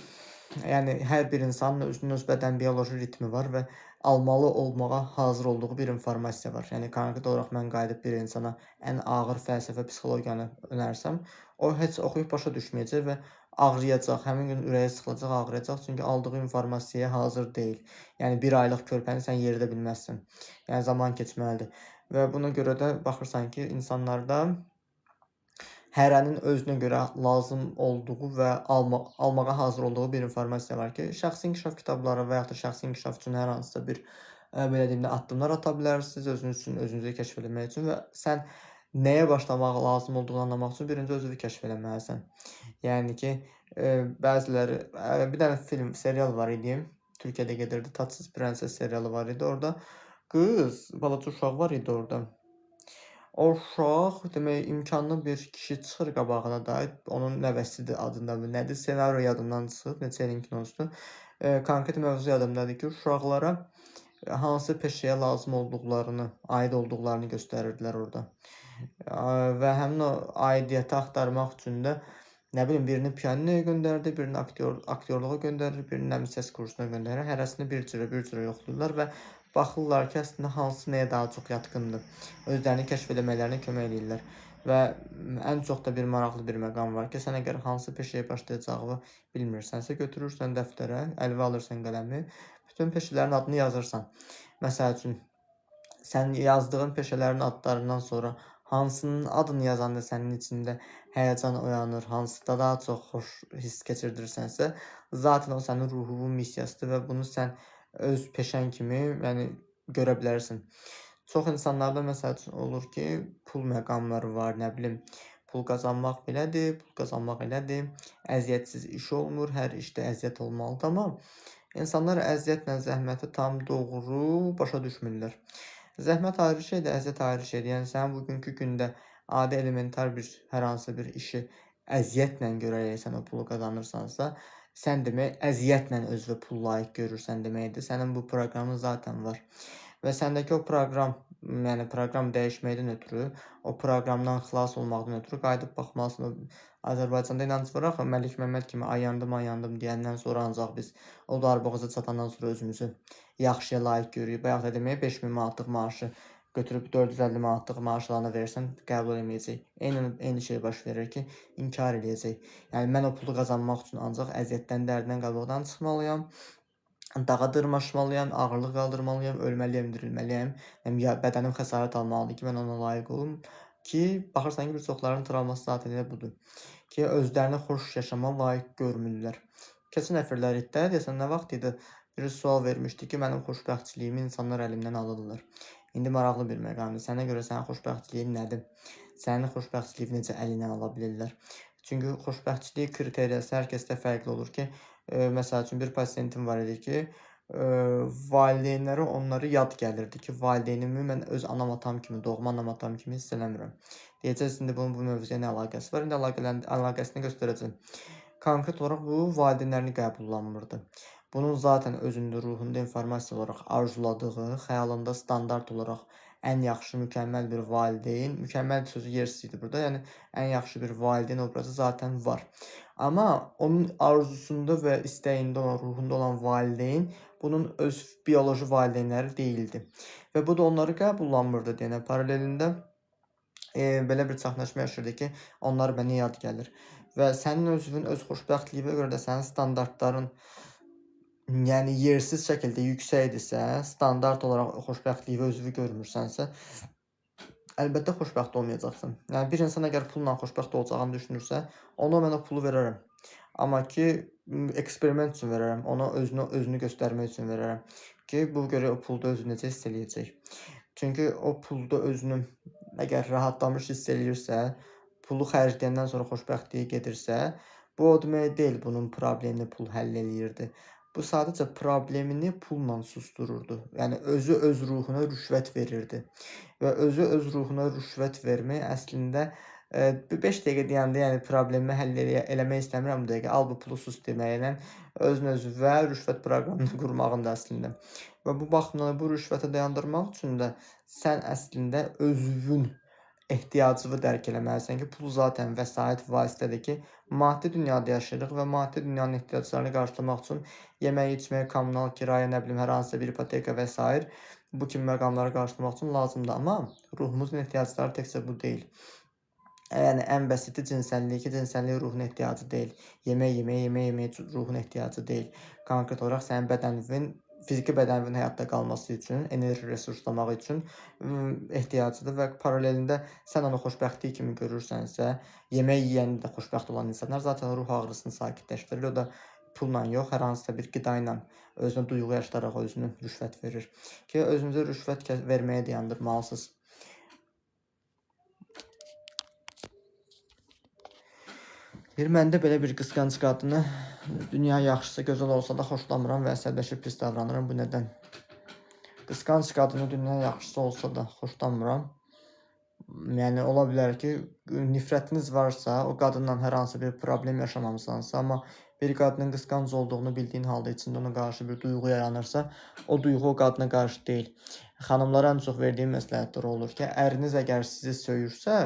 yəni hər bir insanın özünün öz bədən bioloji ritmi var və almalı olmağa hazır olduğu bir informasiya var. Yəni konkret olaraq mən qayıdıb bir insana ən ağır fəlsəfə, psixologiyanı önərsəm, o heç oxuyub başa düşməyəcək və ağrıyacaq, həmin gün ürəyi sıxılacaq, ağrıyacaq, çünki aldığı informasiyaya hazır deyil. Yəni bir aylıq körpəni sən yeridə bilməzsən. Yəni zaman keçməlidir. Və buna görə də baxırsan ki, insanlarda hərənin özünə görə lazım olduğu və almağa hazır olduğu bir informasiya var ki, şəxsi inkişaf kitabları və yaxud da şəxsi inkişaf üçün hər hansısa bir belə deyim də addımlar ata bilərsiniz özünüz üçün, özünüzü kəşf etmək üçün və sən nəyə başlamaq lazım olduğunu anlamaq üçün birinci özünü kəşf etməlisən. Yəni ki, bəziləri bir dənə film, serial var idi. Türkiyədə gedirdi. Taçsız Prenses serialı var idi. Orada qız, balaca uşaq var idi orada. O uşaq demək imkanlı bir kişi çıxır qabağına da, onun nəvəsidir adında mı, nədir? Senaryo yadımdan çıxıb, neçə ilin kinosudur. Konkret mövzu yadımdadır ki, uşaqlara hansı peşəyə lazım olduqlarını, aid olduqlarını göstərirdilər orada. Və həmin o aidiyyəti axtarmaq üçün də nə bilim birini pianoya göndərdi, birini aktyorluğa göndərir, birini nə səs kursuna göndərir. Hərəsini bir cürə yoxlayırlar və baxırlar ki, əslində hansı nəyə daha çox yatqındır. Özlərini kəşf etmələrinə kömək edirlər. Və ən çox da bir maraqlı bir məqam var ki, sən əgər hansı peşəyə başlayacağını bilmirsənsə, götürürsən dəftərə, əlinə alırsan qələmi, bütün peşələrin adını yazırsan. Məsəl üçün, sən yazdığın peşələrin adlarından sonra hansının adını yazanda sənin içində həyəcan oyanır, hansıda daha çox xoş hiss keçirdirsənsə, zaten o sənin ruhunun missiyasıdır və bunu sən öz peşən kimi, yəni görə bilərsən. Çox insanlarda məsəl üçün olur ki, pul məqamları var, nə bilim, pul qazanmaq belədir, pul qazanmaq elədir, əziyyətsiz iş olmur, hər işdə əziyyət olmalıdır, amma insanlar əziyyətlə zəhməti tam doğru başa düşmürlər. Zəhmət ayrı şeydir, əziyyət ayrı şeydir. Yəni sən bugünkü gündə adi elementar bir hər hansı bir işi əziyyətlə görərək sən o pulu qazanırsansa, sən demək əziyyətlə özünə pul layiq görürsən deməkdir. Sənin bu proqramın zaten var. Və səndəki o proqram, yəni proqram dəyişməkdən ötürü, o proqramdan xilas olmaqdan ötürü qayıdıb baxmalısın. Azərbaycanda inancı var axı, Məlik Məmməd kimi ayandım deyəndən sonra ancaq biz o darboğaza çatandan sonra özümüzü yaxşıya layiq görürük. Bayaq da demək 5000 manatlıq maaşı götürüb 450 manatlıq maaşlarına versən qəbul etməyəcək. Eyni şey baş verir ki, inkar eləyəcək. Yəni mən o pulu qazanmaq üçün ancaq əziyyətdən, dərdindən qabaqdan çıxmalıyam. Dağa dırmaşmalıyam, ağırlıq qaldırmalıyam, ölməliyəm, dirilməliyəm. Yəni bədənim xəsarət almalıdır ki, mən ona layiq olum ki, baxırsan ki, bir çoxlarının travması zaten elə budur ki, özlərini xoş yaşama layiq görmürlər. Keçən nəfərlərdə deyəsən nə vaxt idi? Biri sual vermişdi ki, mənim xoşbəxtçiliyimi insanlar əlimdən alırlar. İndi maraqlı bir məqamdır. Sənə görə sənin xoşbəxtçiliyin nədir? Sənin xoşbəxtçiliyini necə əlindən ala bilirlər? Çünki xoşbəxtçilik kriteriyası hər kəsdə fərqli olur ki, məsəl üçün bir pasiyentim var idi ki, valideynləri onları yad gəlirdi ki, valideynimi mən öz anam atam kimi, doğma anam atam kimi hiss eləmirəm. Deyəcəksiniz, indi bunun bu mövzuya nə əlaqəsi var? İndi əlaqəsini göstərəcəm. konkret olaraq bu valideynlərini qəbullanmırdı. Bunun zaten özündə, ruhunda informasiya olaraq arzuladığı, xəyalında standart olaraq ən yaxşı, mükəmməl bir valideyn, mükəmməl sözü yersiz idi burada, yəni ən yaxşı bir valideyn obrazı zaten var. Amma onun arzusunda və istəyində olan, ruhunda olan valideyn bunun öz bioloji valideynləri deyildi. Və bu da onları qəbullanmırdı deyənə paralelində belə bir çaxnaşma yaşayırdı ki, onlar mənə yad gəlir. Və sənin özünün öz xoşbəxtliyinə görə də sənin standartların yəni yersiz şəkildə yüksəkdirsə, standart olaraq xoşbəxtliyi özünü görmürsənsə, əlbəttə xoşbəxt olmayacaqsan. Yəni bir insan əgər pulla xoşbəxt olacağını düşünürsə, ona mən o pulu verərəm. Amma ki, eksperiment üçün verərəm, ona özünü göstərmək üçün verərəm ki, bu görə o pulda özünü necə hiss eləyəcək. Çünki o pulda özünü əgər rahatlamış hiss eləyirsə, pulu xərcləyəndən sonra xoşbəxtliyi gedirsə, bu o demək deyil, bunun problemini pul həll eləyirdi. Bu sadəcə problemini pulla susdururdu. Yəni özü öz ruhuna rüşvət verirdi. Və özü öz ruhuna rüşvət vermək əslində 5 dəqiqə deyəndə, yəni problemi həll eləmək istəmirəm bu dəqiqə. Al bu pulu sus deməklə özünə rüşvət proqramını qurmağındır əslində. Və bu baxımdan bu rüşvəti dayandırmaq üçün də sən əslində özünün ehtiyacını dərk eləməlisən ki, pul zaten vəsait vasitədir ki, maddi dünyada yaşayırıq və maddi dünyanın ehtiyaclarını qarşılamaq üçün yemək, içmək, kommunal kirayə, nə bilim, hər hansısa bir ipoteka və s. bu kimi məqamları qarşılamaq üçün lazımdır. Amma ruhumuzun ehtiyacları təkcə bu deyil. Yəni ən bəsiti cinsəllik, cinsəllik ruhun ehtiyacı deyil. Yemək ruhun ehtiyacı deyil. Konkret olaraq sənin bədəninin, fiziki bədəninin həyatda qalması üçün, enerji resurslamaq üçün ehtiyacıdır və paralelində sən onu xoşbəxtlik kimi görürsənsə, yemək yeyəndə də xoşbəxt olan insanlar zaten ruh ağrısını sakitləşdirir. O da pulla yox, hər hansısa bir qida ilə özünə duyğu yaşadaraq özünə rüşvət verir. Ki, özünüzə rüşvət verməyə dayandırmalısınız. Məndə belə bir qısqanc qadını dünya yaxşısı, gözəl olsa da xoşlamıram və əsəbləşib pis davranıram. Bu nədən? Qısqanc qadını dünya yaxşısı olsa da xoşlamıram. Yəni ola bilər ki, nifrətiniz varsa, o qadınla hər hansı bir problem yaşamamısansa, amma bir qadının qısqanc olduğunu bildiyin halda içində ona qarşı bir duyğu yaranırsa, o duyğu o qadına qarşı deyil. Xanımlara ən çox verdiyim məsləhətlər olur ki, əriniz əgər sizi söyürsə,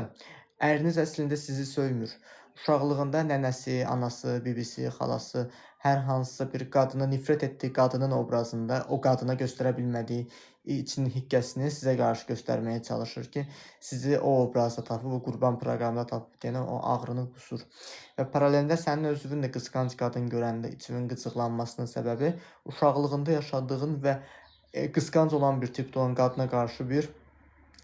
əriniz əslində sizi söymür. Uşaqlığında nənəsi, anası, bibisi, xalası hər hansısa bir qadına nifrət etdiyi qadının obrazında o qadına göstərə bilmədiyi için hikkəsini sizə qarşı göstərməyə çalışır ki, sizi o obrazda tapıb, o qurban proqramında tapıb deyən o ağrını qusur. Və paralelində sənin özünün də qısqanc qadın görəndə içinin qıcıqlanmasının səbəbi uşaqlığında yaşadığın və qısqanc olan bir tipdə olan qadına qarşı bir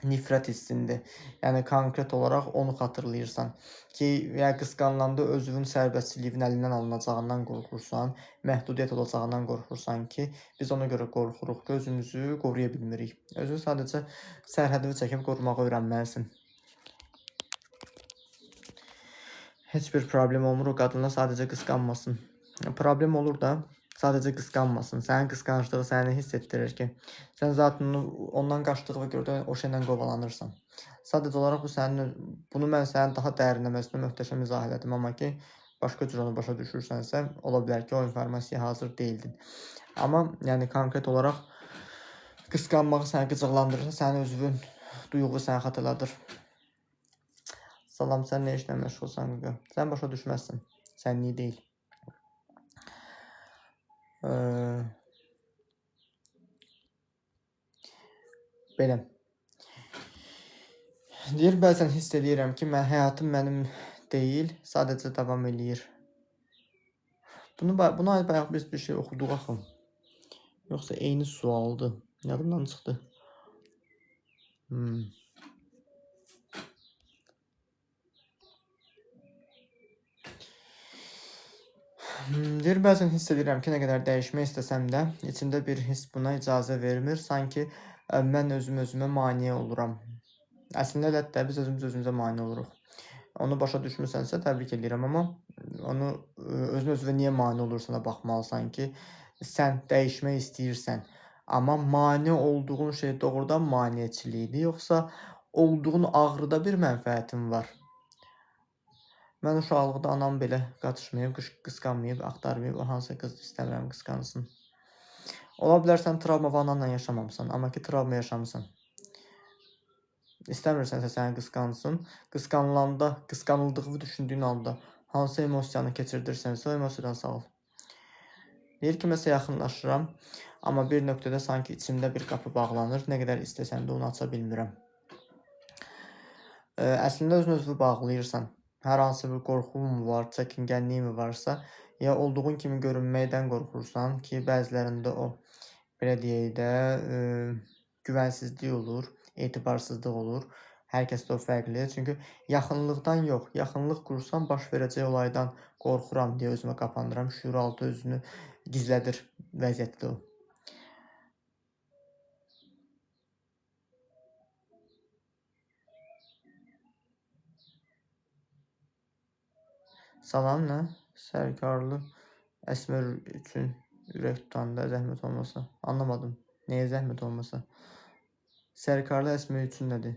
nifrət hissindir. Yəni konkret olaraq onu xatırlayırsan ki, ya qısqanılanda özünün sərbəstçiliyin əlindən alınacağından qorxursan, məhdudiyyət olacağından qorxursan ki, biz ona görə qorxuruq ki, özümüzü qoruya bilmirik. Özünü sadəcə sərhədini çəkib qorumağı öyrənməlisin. Heç bir problem olmur, o qadınla sadəcə qısqanmasın. Problem olur da, sadəcə qısqanmasın. Sənin qısqanclığı səni hiss etdirir ki, sən zaten ondan qaçdığına görə də o şeylə qovalanırsan. Sadəcə olaraq bunu mən sənin daha dərinləməsinə möhtəşəm izah elədim, amma ki, başqa cür onu başa düşürsənsə, ola bilər ki, o informasiyaya hazır deyildin. Amma yəni konkret olaraq qısqanmağı səni qıcıqlandırırsa, sənin özünün duyğu səni xatırladır. Salam, sən nə işlə məşğulsan? Sən başa düşməzsən, sənlik deyil. Belə. Deyir, bəzən hiss edirəm ki, həyatım mənim deyil, sadəcə davam eləyir. Buna aid bayaq biz bir şey oxuduq axı. Yoxsa eyni sualdır. Yadımdan çıxdı. Deyir, bəzən hiss edirəm ki, nə qədər dəyişmək istəsəm də, içimdə bir hiss buna icazə vermir. Sanki mən özümə maneə oluram. Əslində əlbəttə biz özümüzə maneə oluruq. Onu başa düşmürsənsə təbrik edirəm, amma onu özünə niyə maneə olursana baxmalısan ki, sən dəyişmək istəyirsən. Amma maneə olduğun şey doğrudan maneəçilikdir, yoxsa olduğun ağrıda bir mənfəətin var. Mən uşaqlıqda anam belə qatışmayıb, qısqanmayıb, axtarmayıb, o hansı qız istəmirəm qısqansın. Ola bilər sən travma və ananla yaşamamısan, amma ki travma yaşamısan. İstəmirsənsə səni qısqansın. Qısqanılanda, qısqanıldığını düşündüyün anda hansı emosiyanı keçirdirsənsə o emosiyadan sağ ol. Deyir ki, məsələn, yaxınlaşıram, amma bir nöqtədə sanki içimdə bir qapı bağlanır. Nə qədər istəsəm də onu aça bilmirəm. Əslində özünü bağlayırsan. Hər hansı bir qorxun mu var, çəkingənliyi mi varsa, ya olduğun kimi görünməkdən qorxursan ki, bəzilərində o, belə deyək də, güvənsizlik olur, etibarsızlıq olur. Hər kəsdə o fərqlidir. Çünki yaxınlıqdan yox, yaxınlıq qursam baş verəcək olaydan qorxuram deyə özümə qapanıram. Şüuraltı özünü gizlədir vəziyyətdə o. Salam nə? Sərkarlı Əsmər üçün ürək tutanda zəhmət olmasa. Anlamadım. Nəyə zəhmət olmasa? Sərkarlı Əsmər üçün nədir?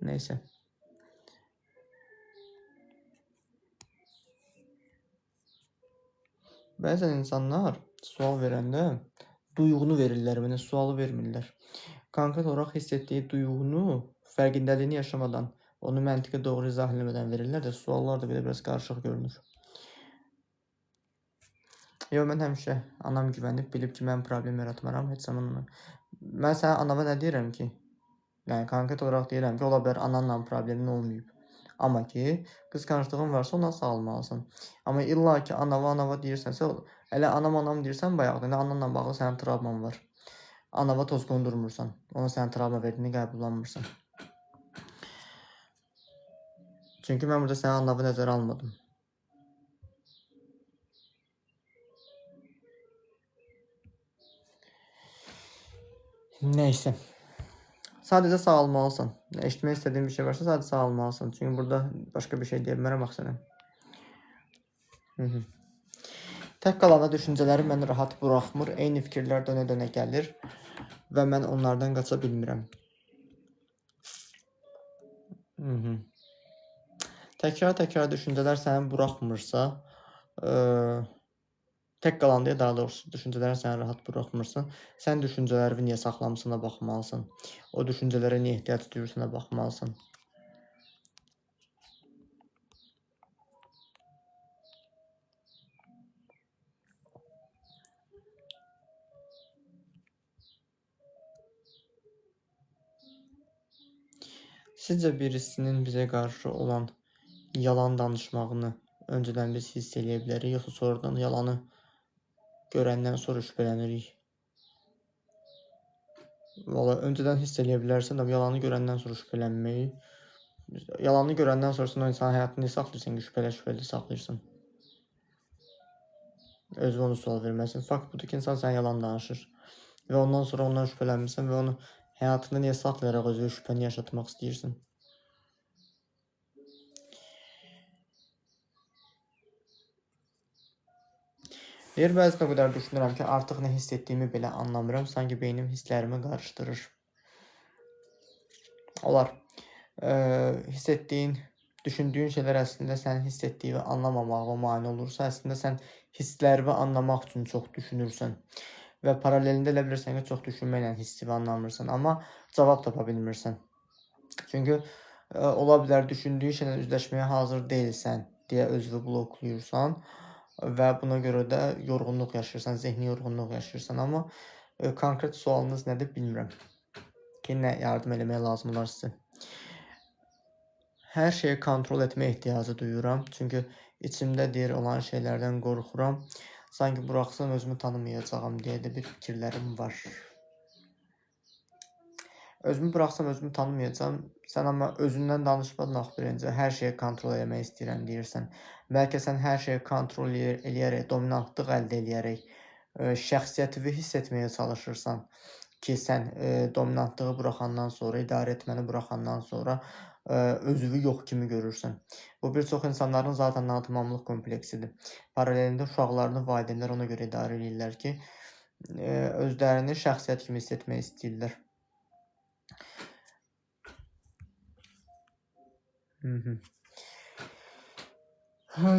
Neysə. Bəzən insanlar sual verəndə duyğunu verirlər, mənə sualı vermirlər. Konkret olaraq hiss etdiyi duyğunu fərqindəliyini yaşamadan, onu məntiqə doğru izah eləmədən verirlər də, suallar da belə biraz qarışıq görünür. Yox, mən həmişə anam güvənib, bilib ki, mən problem yaratmaram, heç zaman ona. Mən sənə anama nə deyirəm ki? Yəni, konkret olaraq deyirəm ki, ola bilər ananla problemin olmayıb. Amma ki, qısqanclığın varsa ondan sağalmalısan. Amma illa ki, anava deyirsənsə, elə anam deyirsən bayaqda, nə ananla bağlı sənin travman var. Anava toz qondurmursan, onun sənə travma verdiyini qəbullanmırsan. Çünki mən burada sənə anavı nəzərə almadım. Neysə. Sadəcə sağalmalısan. Eşitmək istədiyin bir şey varsa, sadəcə sağalmalısan. Çünki burada başqa bir şey deyə bilmərəm axı sənə. Tək qalanda düşüncələrim məni rahat buraxmır. Eyni fikirlər dönə-dönə gəlir və mən onlardan qaça bilmirəm. Təkrar düşüncələr səni buraxmırsa, tək qalanda daha doğrusu düşüncələrin səni rahat buraxmırsa, sən düşüncələrini niyə saxlamısına baxmalısan. O düşüncələrə niyə ehtiyac duyursuna baxmalısan. Sizcə birisinin bizə qarşı olan yalan danışmağını öncədən biz hiss eləyə bilərik, yoxsa sonradan yalanı görəndən sonra şübhələnirik? Valla öncədən hiss eləyə bilərsən, amma yalanı görəndən sonra şübhələnmək. Yalanı görəndən sonra o insanın həyatını saxlayırsan ki, şübhəli saxlayırsan. Özü onu sual verməlisin. Fakt budur ki, insan sən yalan danışır və ondan sonra ondan şübhələnmirsən və onu həyatında niyə saxlayaraq özü şübhəni yaşatmaq istəyirsən? Deyir, bəzən o qədər düşünürəm ki, artıq nə hiss etdiyimi belə anlamıram, sanki beynim hisslərimi qarışdırır. Olar. Hiss etdiyin, düşündüyün şeylər əslində sənin hiss etdiyi və anlamamağına mane olursa, əslində sən hissləri anlamaq üçün çox düşünürsən və paralelində elə bilirsən ki, çox düşünməklə hissi anlamırsan, amma cavab tapa bilmirsən. Çünki ola bilər düşündüyün şeylə üzləşməyə hazır deyilsən deyə özünü bloklayırsan və buna görə də yorğunluq yaşayırsan, zehni yorğunluq yaşayırsan, amma konkret sualınız nədir bilmirəm ki, nə yardım eləmək lazım olar sizə. Hər şeyi kontrol etmə ehtiyacı duyuram, çünki içimdə deyir olan şeylərdən qorxuram. Sanki buraxsam özümü tanımayacağam deyə də bir fikirlərim var. Özümü buraxsam özümü tanımayacağam. Sən amma özündən danışmadın axı birinci. Hər şeyi kontrol etmək istəyirəm deyirsən. Bəlkə sən hər şeyi kontrol eləyərək, dominantlıq əldə eləyərək şəxsiyyətini hiss etməyə çalışırsan ki, sən dominantlığı buraxandan sonra, idarə etməni buraxandan sonra özünü yox kimi görürsən. Bu bir çox insanların zaten natamamlıq kompleksidir. Paralelində uşaqlarını valideynlər ona görə idarə edirlər ki, özlərini şəxsiyyət kimi hiss etmək istəyirlər.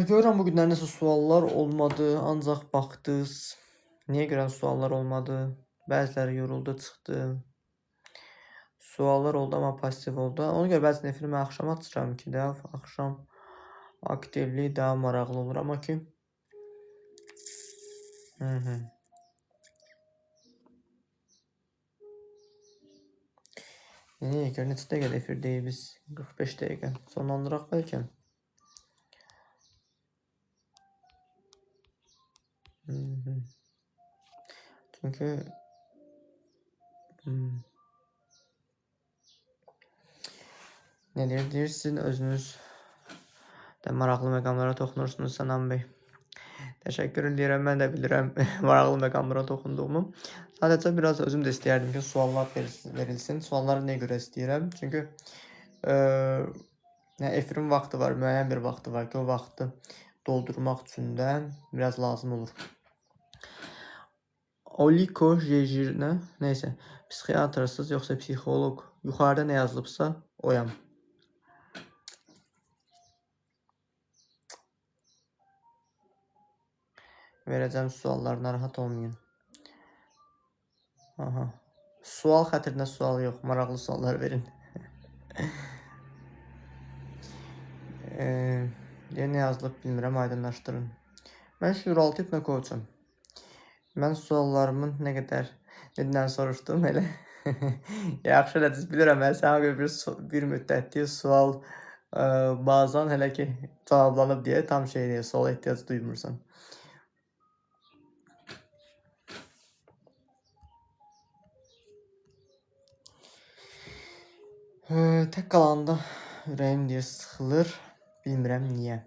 Görürəm bugünlər nəsə suallar olmadı, ancaq baxdınız. Niyə görə suallar olmadı? Bəziləri yoruldu, çıxdı. Suallar oldu, amma pasiv oldu. Ona görə bəzən efiri mən axşam açıram ki, də axşam aktivlik daha maraqlı olur, amma ki. Gör neçə dəqiqə efirdəyik biz? 45 dəqiqə. Sonlandıraq bəlkə. Çünki nə deyir, sizin özünüz də maraqlı məqamlara toxunursunuz Sənan bəy. Təşəkkür edirəm, mən də bilirəm maraqlı məqamlara toxunduğumu. Sadəcə biraz özüm də istəyərdim ki, suallar verilsin. Sualları nəyə görə istəyirəm? Çünki efirin vaxtı var, müəyyən bir vaxtı var ki, o vaxtı doldurmaq üçün də biraz lazım olur. Oliko Jejirnə, neysə, psixiatrsız yoxsa psixoloq, yuxarıda nə yazılıbsa oyam. Verəcəm suallar, narahat olmayın. Sual xətrinə sual yox, maraqlı suallar verin. Nə yazılıb bilmirəm, aydınlaşdırın. Mən şüuraltı hipnokoçum. Mən suallarımın nə qədər nedindən soruşdum elə. Yaxşı elədiz, bilirəm, mən sənə bir müddətli sual bazan hələ ki cavablanıb deyə tam şey deyil, suala ehtiyac duymursan. Tək qalanda ürəyim deyə sıxılır, bilmirəm niyə.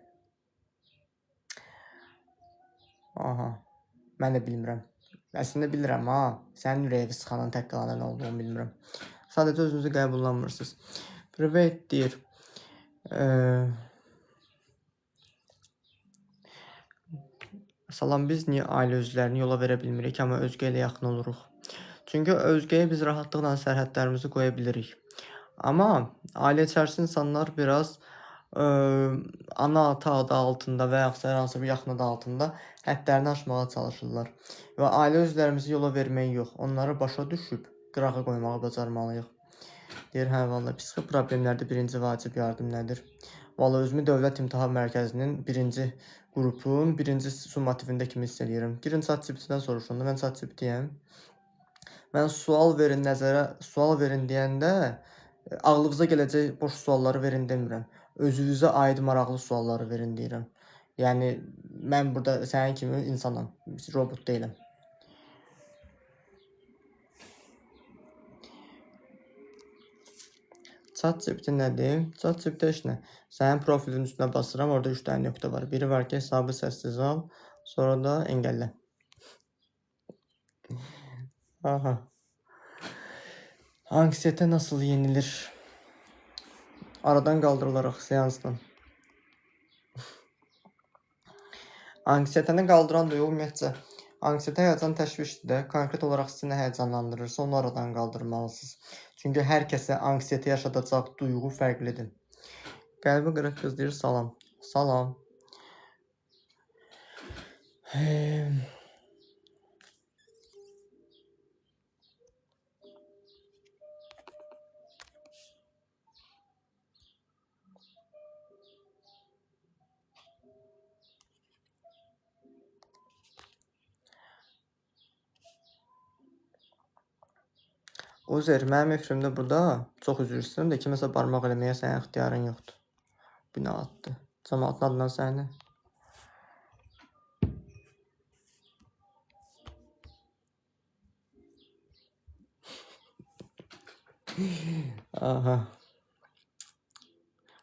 Mən də bilmirəm. Əslində bilirəm, sənin ürəyi sıxanın tək qalanda nə olduğunu bilmirəm. Sadəcə özünüzü qəbullanmırsınız. Privet deyir. Salam, biz niyə ailə üzvlərini yola verə bilmirik, amma özgə ilə yaxın oluruq? Çünki özgəyə biz rahatlıqla sərhədlərimizi qoya bilirik. Amma ailə içərisində insanlar biraz ana, ata adı altında və yaxud hər hansı bir yaxın adı altında həddlərini aşmağa çalışırlar. Və ailə üzvlərimizi yola vermək yox, onları başa düşüb qırağa qoymağı bacarmalıyıq. Deyir, hə, valla, psixi problemlərdə birinci vacib yardım nədir? Valla, özümü Dövlət İmtahan Mərkəzinin birinci qrupun birinci summativində kimi hiss edirəm. Girin ChatGPT-dən soruşun, mən ChatGPT-yəm. Mən sual verin deyəndə ağlınıza gələcək boş sualları verin demirəm. Özünüzə aid maraqlı sualları verin deyirəm. Yəni, mən burada sənin kimi insanam, robot deyiləm. ChatGPT nədir? ChatGPT heç nə. Sənin profilin üstünə basıram, orada 3 dənə nöqtə var. Biri var ki, hesabı səssiz al, sonra da engəllə. Anksiyete nasıl yenilir? Aradan qaldırılaraq seansdan. Anksiyetəni qaldıran da ümumiyyətcə. Anksiyete həyəcan təşvişdir də. Konkret olaraq sizi nə həyəcanlandırırsa, onu aradan qaldırmalısınız. Çünki hər kəsə anksiyete yaşadacaq duyğu fərqlidir. Qəlbi qırıq qız deyir, salam. Salam. Uzer, mənim efirimdə burada çox üzr istəyirəm də kiməsə barmaq eləməyə sənin ixtiyarın yoxdur. Bina atdı. Cəmaatın adından səni.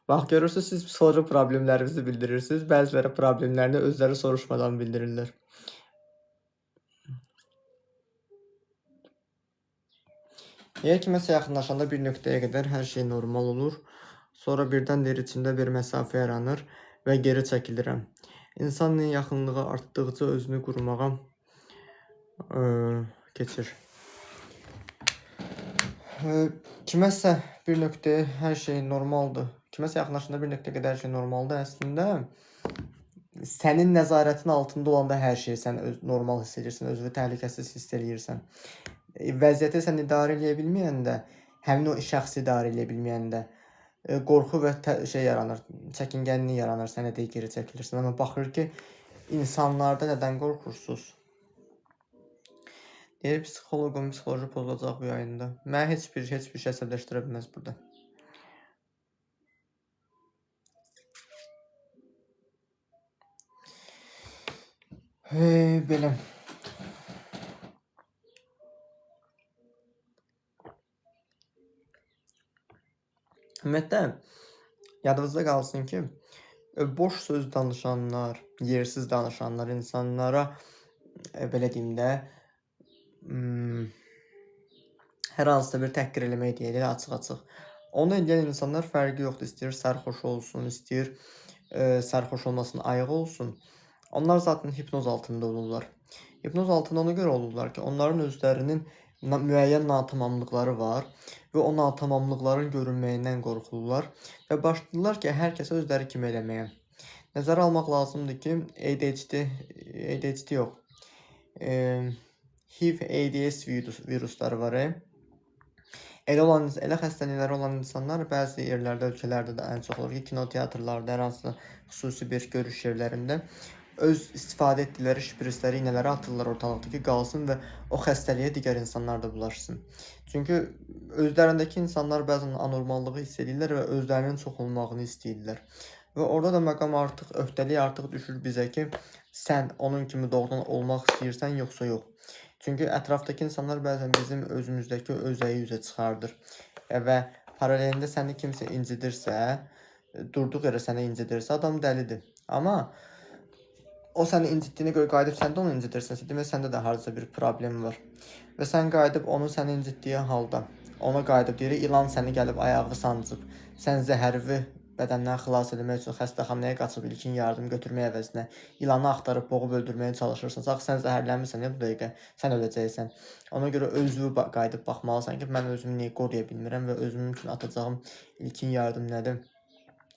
Bax, görürsünüz, siz psixoloji problemlərinizi bildirirsiniz. Bəziləri problemlərini özləri soruşmadan bildirirlər. Əgər kiməsə yaxınlaşanda bir nöqtəyə qədər hər şey normal olur. Sonra birdən deyir, içində bir məsafə yaranır və geri çəkilirəm. İnsanla yaxınlığı artdıqca özünü qurmağa keçir. Kiməsə bir nöqtəyə hər şey normaldır, kiməsə yaxınlaşanda bir nöqtəyə qədər şey normaldır. Əslində sənin nəzarətin altında olanda hər şeyi sən normal hiss edirsən, özünü təhlükəsiz hiss eləyirsən. Vəziyyəti sən idarə edə bilməyəndə, həmin o şəxsi idarə edə bilməyəndə qorxu və yaranır, çəkingənlik yaranır, sən də geri çəkilirsən. Amma baxır ki, insanlarda nədən qorxursunuz? Deyir, psixoloji pozulacaq bu yayında. Mən heç bir şey əsəbləşdirə bilməz burada. Belə. Ümumiyyətlə, yadınızda qalsın ki, boş söz danışanlar, yersiz danışanlar insanlara, belə deyim də, hər hansısa bir təhqir eləmək deyilir, açıq-açıq. Onu edən insanlar fərqi yoxdur. İstəyir sərxoş olsun, istəyir sərxoş olmasına ayıq olsun. Onlar zaten hipnoz altında olurlar. Hipnoz altında ona görə olurlar ki, onların özlərinin müəyyən natamamlıqları var və o natamamlıqların görünməyindən qorxurlar və başlayırlar ki, hər kəsə özləri kimi eləməyə. Nəzərə almaq lazımdır ki, ADHD yox, HIV, AIDS virusları var. Elə xəstəlikləri olan insanlar bəzi yerlərdə, ölkələrdə də ən çox olur ki, kinoteatrlarda, hər hansı xüsusi bir görüş yerlərində öz istifadə etdikləri şprisləri, iynələri atırlar ortalıqda ki, qalsın və o xəstəliyə digər insanlar da bulaşsın. Çünki özlərindəki insanlar bəzən anormallığı hiss edirlər və özlərinin çox olmağını istəyirlər. Və orada da məqam öhdəlik artıq düşür bizə ki, sən onun kimi doğrudan olmaq istəyirsən, yoxsa yox. Çünki ətrafdakı insanlar bəzən bizim özümüzdəki özəyi üzə çıxardır və paralelində səni kimsə incidirsə, durduq yerə səni incidirsə, adam dəlidir. Amma o səni incitdiyinə görə qayıdıb sən də onu incidirsənsə, demək səndə də harca bir problem var. Və sən qayıdıb onu səni incitdiyi halda, ona qayıdıb deyir, ilan səni gəlib ayağı sancıb, sən zəhərvi bədəndən xilas etmək üçün xəstəxanaya qaçıb ilkin yardım götürmək əvəzinə ilanı axtarıb boğub öldürməyə çalışırsan. Axı sən zəhərlənmirsən ya bu dəqiqə, sən öləcəksən. Ona görə özünü qayıdıb baxmalısan ki, mən özümü niyə qoruya bilmirəm və özüm üçün atacağım ilkin yardım nədir?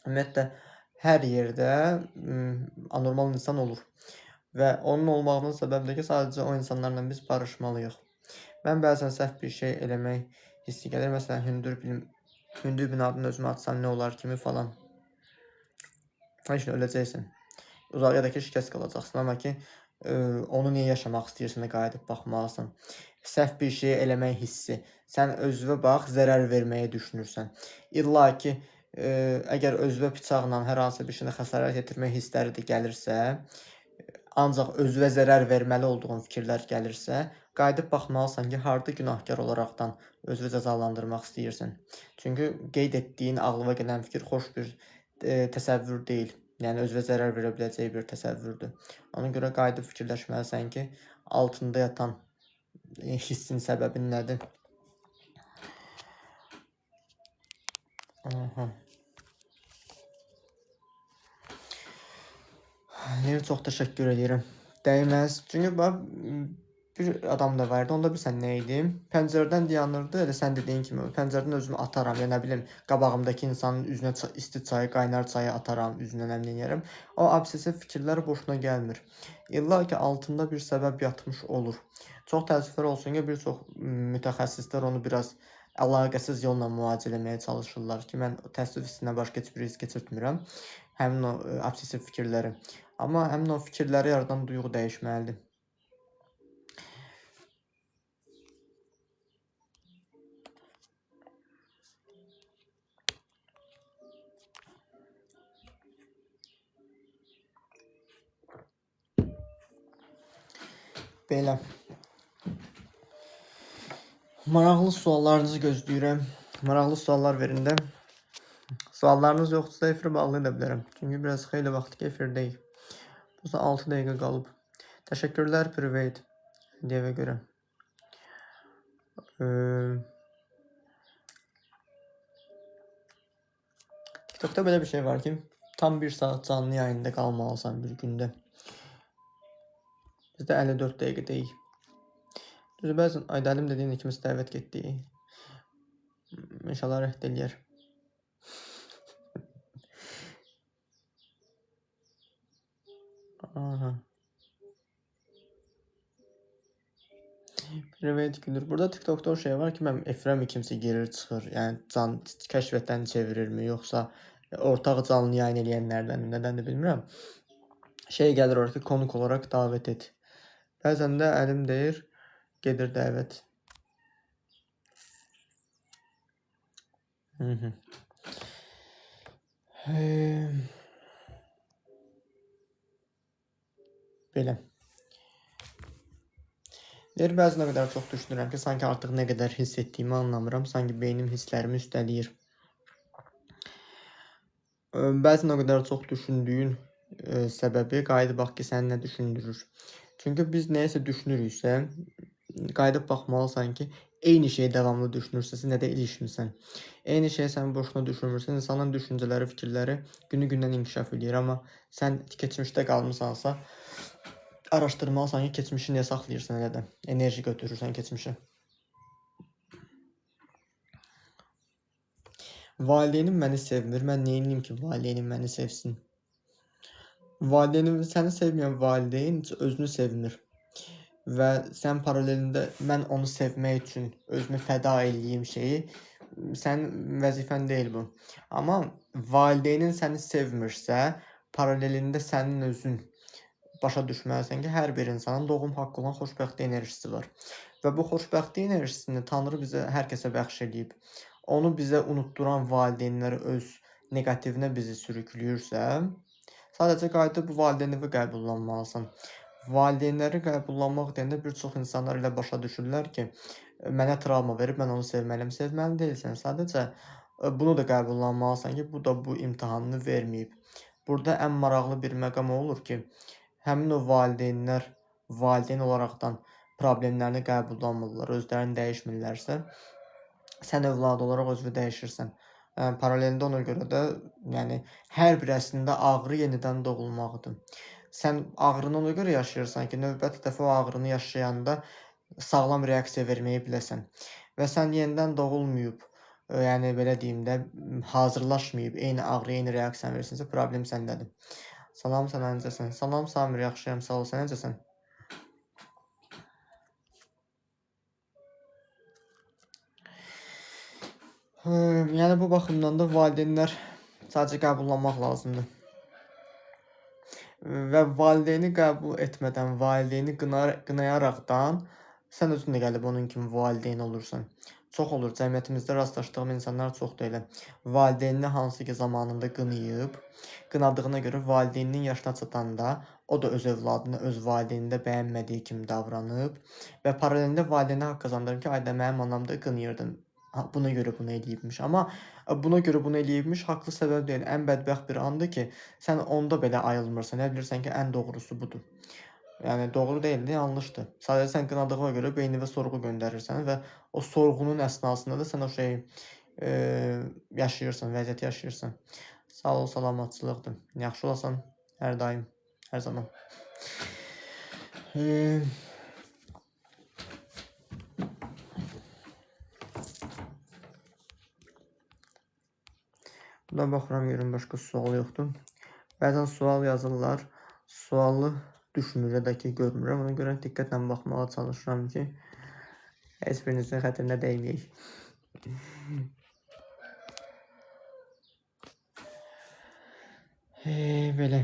Ümumiyyətlə, hər yerdə anormal insan olur və onun olmağının səbəbidir ki, sadəcə o insanlarla biz barışmalıyıq. Mən bəzən səhv bir şey eləmək hissi gəlir. Məsələn, hündür binadan özümü atsam nə olar kimi falan. Heç öləcəksən. Uzaqdakı şikəst qalacaqsın. Amma ki, onu niyə yaşamaq istəyirsən də qayıdıb baxmalısın. Səhv bir şey eləmək hissi. Sən özünə bax, zərər verməyə düşünürsən. İlla ki, əgər özünə bıçaqla hər hansı bir şeyə xəsarət yetirmək hissləri də gəlirsə, ancaq özünə zərər verməli olduğun fikirlər gəlirsə, qayıdıb baxmalısan ki, harda günahkar olaraqdan özünü cəzalandırmaq istəyirsən. Çünki qeyd etdiyin ağlıma gələn fikir xoş bir təsəvvür deyil. Yəni özünə zərər verə biləcəyi bir təsəvvürdür. Ona görə qayıdıb fikirləşməlisən ki, altında yatan hissin səbəbi nədir? Çox təşəkkür edirəm. Dəyməz. Çünki bir adam da vardı, onda bilirsən nə idi? Pəncərədən dayanırdı, elə sən dediyin kimi, pəncərədən özümü ataram, ya nə bilim, qabağımdakı insanın üzünə isti çayı, qaynar çayı ataram, üzünə nə bilim yeyərəm. O obsessiv fikirlər boşuna gəlmir. İlla ki, altında bir səbəb yatmış olur. Çox təəssüflər olsun ki, bir çox mütəxəssislər onu biraz əlaqəsiz yolla müalicə etməyə çalışırlar ki, mən təəssüf hissindən başqa heç bir hiss keçirtmirəm. Həmin o obsessiv fikirləri. Amma həmin o fikirləri yaradan duyğu dəyişməlidir. Belə. Maraqlı suallarınızı gözləyirəm. Maraqlı suallar verin də. Suallarınız yoxdursa efiri bağlaya bilərəm. Çünki biraz xeyli vaxt efirdəyik. Bu 6 dəqiqə qalıb. Təşəkkürlər Private deyəvə görə. TikTokda belə bir şey var ki, tam 1 saat canlı yayında qalmalısan bir gündə. Bizdə 54 dəqiqədəyik. Düzü bəzən Aydəlim dediyin ikimiz dəvət getdik. İnşallah rədd eləyər. Aha. Privet gülür. Burada TikTok'da o şey var ki, mən efirə kimsə girir çıxır. Yəni can kəşfiyyatdan çevirirmi, yoxsa ortaq canlı yayın eləyənlərdən, nədəndir bilmirəm. Şey gəlir orada ki, konuk olaraq davet et. Bəzən də əlim deyir, gedir dəvət. Belə. Deyir, bəzən o qədər çox düşünürəm ki, sanki artıq nə qədər hiss etdiyimi anlamıram. Sanki beynim hisslərimi üstələyir. Bəzən o qədər çox düşündüyün səbəbi qayıdıb bax ki, səni nə düşündürür. Çünki biz nəyəsə düşünürüksə, qayıdıb baxmalısan ki, eyni şeyi davamlı düşünürsənsə, nə də ilişmirsən. Eyni şeyi sən boşuna düşünmürsən, insanın düşüncələri, fikirləri günü-gündən inkişaf edir. Amma sən keçmişdə qalmısansa, araşdırmalısan ki, keçmişi niyə saxlayırsan elə də. Enerji götürürsən keçmişə. Valideynim məni sevmir. Mən nə edeyim ki, valideynim məni sevsin? Valideynim səni sevməyən valideyn özünü sevmir. Və sən paralelində mən onu sevmək üçün özümü fəda eləyim şeyi, sənin vəzifən deyil bu. Amma valideynin səni sevmirsə, paralelində sənin özün başa düşməlisən ki, hər bir insanın doğum haqqı olan xoşbəxtlik enerjisi var. Və bu xoşbəxtlik enerjisini Tanrı bizə hər kəsə bəxş edib. Onu bizə unutduran valideynlər öz neqativinə bizi sürükləyirsə, sadəcə qayıdıb bu valideynləri qəbullanmalısan. Valideynləri qəbullanmaq deyəndə bir çox insanlar elə başa düşürlər ki, mənə travma verib, mən onu sevməliyəm. Sevməli deyilsən. Sadəcə bunu da qəbullanmalısan ki, bu da bu imtahanını verməyib. Burada ən maraqlı bir məqam olur ki, həmin o valideynlər valideyn olaraqdan problemlərini qəbullanmırlar, özlərini dəyişmirlərsə, sən övlad olaraq özünü dəyişirsən. Paralelində ona görə də, yəni hər bir əslində ağrı yenidən doğulmaqdır. Sən ağrını ona görə yaşayırsan ki, növbəti dəfə o ağrını yaşayanda sağlam reaksiya verməyi biləsən. Və sən yenidən doğulmayıb, yəni belə deyim də, hazırlaşmayıb, eyni ağrı, eyni reaksiya verirsinsə, problem səndədir. Salam, sən necəsən? Salam Samir, yaxşıyam, sağ ol, sən necəsən? Yəni bu baxımdan da valideynlər sadəcə qəbullanmaq lazımdır. Və valideyni qəbul etmədən, valideyni qınayaraqdan sən özün də gəlib onun kimi valideyn olursan. Çox olur, cəmiyyətimizdə rastlaşdığım insanlar çoxdur elə. Valideynini hansı ki zamanında qınayıb, qınadığına görə valideyninin yaşına çatanda o da öz övladını, öz valideynini də bəyənmədiyi kimi davranıb və paralelində valideynə haqq qazandırır ki, ay da mənim anam da qınayırdım. Buna görə bunu eləyibmiş. Amma buna görə bunu eləyibmiş haqlı səbəb deyil. Ən bədbəxt bir andır ki, sən onda belə ayılmırsan. Nə bilirsən ki, ən doğrusu budur. Yəni doğru deyildi, yanlışdır. Sadəcə sən qınadığına görə beyninə sorğu göndərirsən və o sorğunun əsnasında da sən o şeyi yaşayırsan, vəziyyəti yaşayırsan. Sağ ol, salamatçılıqdır. Yaxşı olasan hər daim, hər zaman. Buna baxıram, görüm başqa sual yoxdur. Bəzən sual yazırlar, sualı düşünür ya da ki, görmürəm. Ona görə diqqətlə baxmağa çalışıram ki, heç birinizin xətrinə dəyməyək. Belə.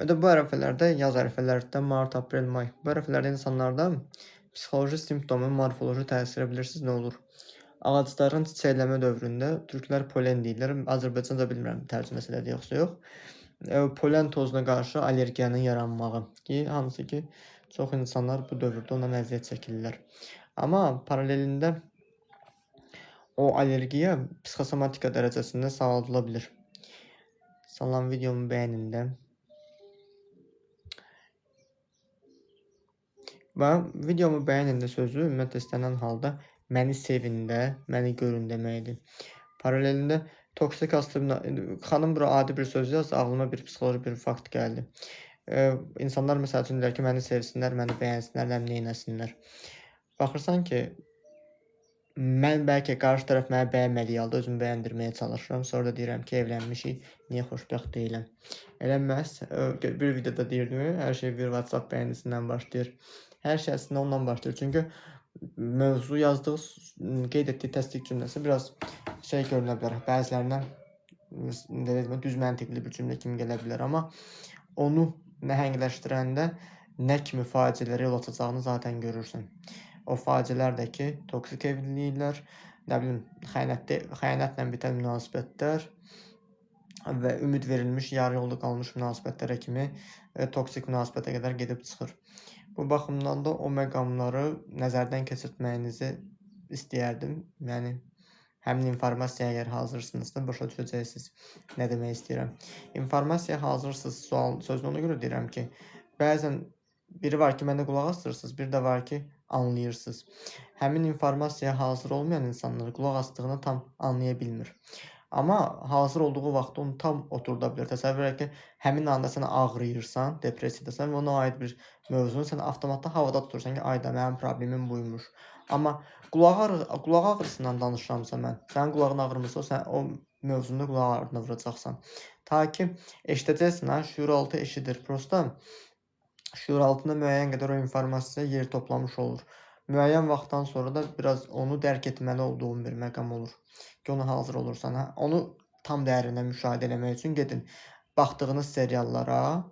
Və də bu ərəfələrdə, yaz ərəfələrdə, mart, aprel, may, bu ərəfələrdə insanlarda psixoloji simptomu, morfoloji təsirə bilirsiniz nə olur? Ağacların çiçəkləmə dövründə türklər polen deyirlər. Azərbaycanca bilmirəm tərcüməsi elədir yoxsa yox. Polen tozuna qarşı allergiyanın yaranmağı ki, hansı ki, çox insanlar bu dövrdə ondan əziyyət çəkirlər. Amma paralelində o allergiya psixosomatika dərəcəsində sağaldıla bilir. Salam, videomu bəyənin də. Və videomu bəyənin də sözü ümumiyyətlə istənilən halda məni sevin də, məni görün deməkdir. Paralelində toksik asitlə, xanım bura adi bir söz yazdı, ağlıma bir psixoloji bir fakt gəldi. İnsanlar məsəl üçün deyirlər ki, məni sevsinlər, məni bəyənsinlər, nə etsinlər. Baxırsan ki, mən bəlkə qarşı tərəf mənə bəyənmədiyi halda özümü bəyəndirməyə çalışıram. Sonra da deyirəm ki, evlənmişik, niyə xoşbəxt deyiləm. Elə məhz bir videoda deyirdim, hər şey bir WhatsApp bəyəndisindən başlayır. Hər şey əslində ondan başlayır. Çünki mövzu yazdığı, qeyd etdiyi təsdiq cümləsi biraz şey görünə bilər. Bəzilərinə düz məntiqli bir cümlə kimi gələ bilər, amma onu nəhəngləşdirəndə nə kimi faciələrə yol açacağını zaten görürsən. O faciələr də ki, toksik evliliklər, nə bilim, xəyanətlə bitən münasibətlər və ümid verilmiş, yarı yolda qalmış münasibətlərə kimi toksik münasibətə qədər gedib çıxır. Bu baxımdan da o məqamları nəzərdən keçirtməyinizi istəyərdim. Yəni, həmin informasiyaya əgər hazırsınızsa, başa düşəcəksiniz nə demək istəyirəm. İnformasiyaya hazırsınız sözünü ona görə deyirəm ki, bəzən biri var ki, mənə qulaq asırsınız, bir də var ki, anlayırsınız. Həmin informasiyaya hazır olmayan insanlar qulaq asdığını tam anlaya bilmir. Amma hazır olduğu vaxtda onu tam oturda bilər. Təsəvvür et ki, həmin anda sən ağrıyırsan, depressiyadasan və ona aid bir mövzunu sən avtomatda havada tutursan ki, ayda mənim problemim buymuş. Amma qulaq ağrısından danışıramsa mən, sənin qulağın ağrımırsa, sən o mövzunda qulaq ağrına vuracaqsan. Ta ki, eşidəcəksin, şuuraltı eşidir. Prosta şuur altında müəyyən qədər o informasiya yer toplamış olur. Müəyyən vaxtdan sonra da biraz onu dərk etməli olduğun bir məqam olur ki, ona hazır olursan. Onu tam dərinə müşahidə eləmək üçün gedin. Baxdığınız seriallara,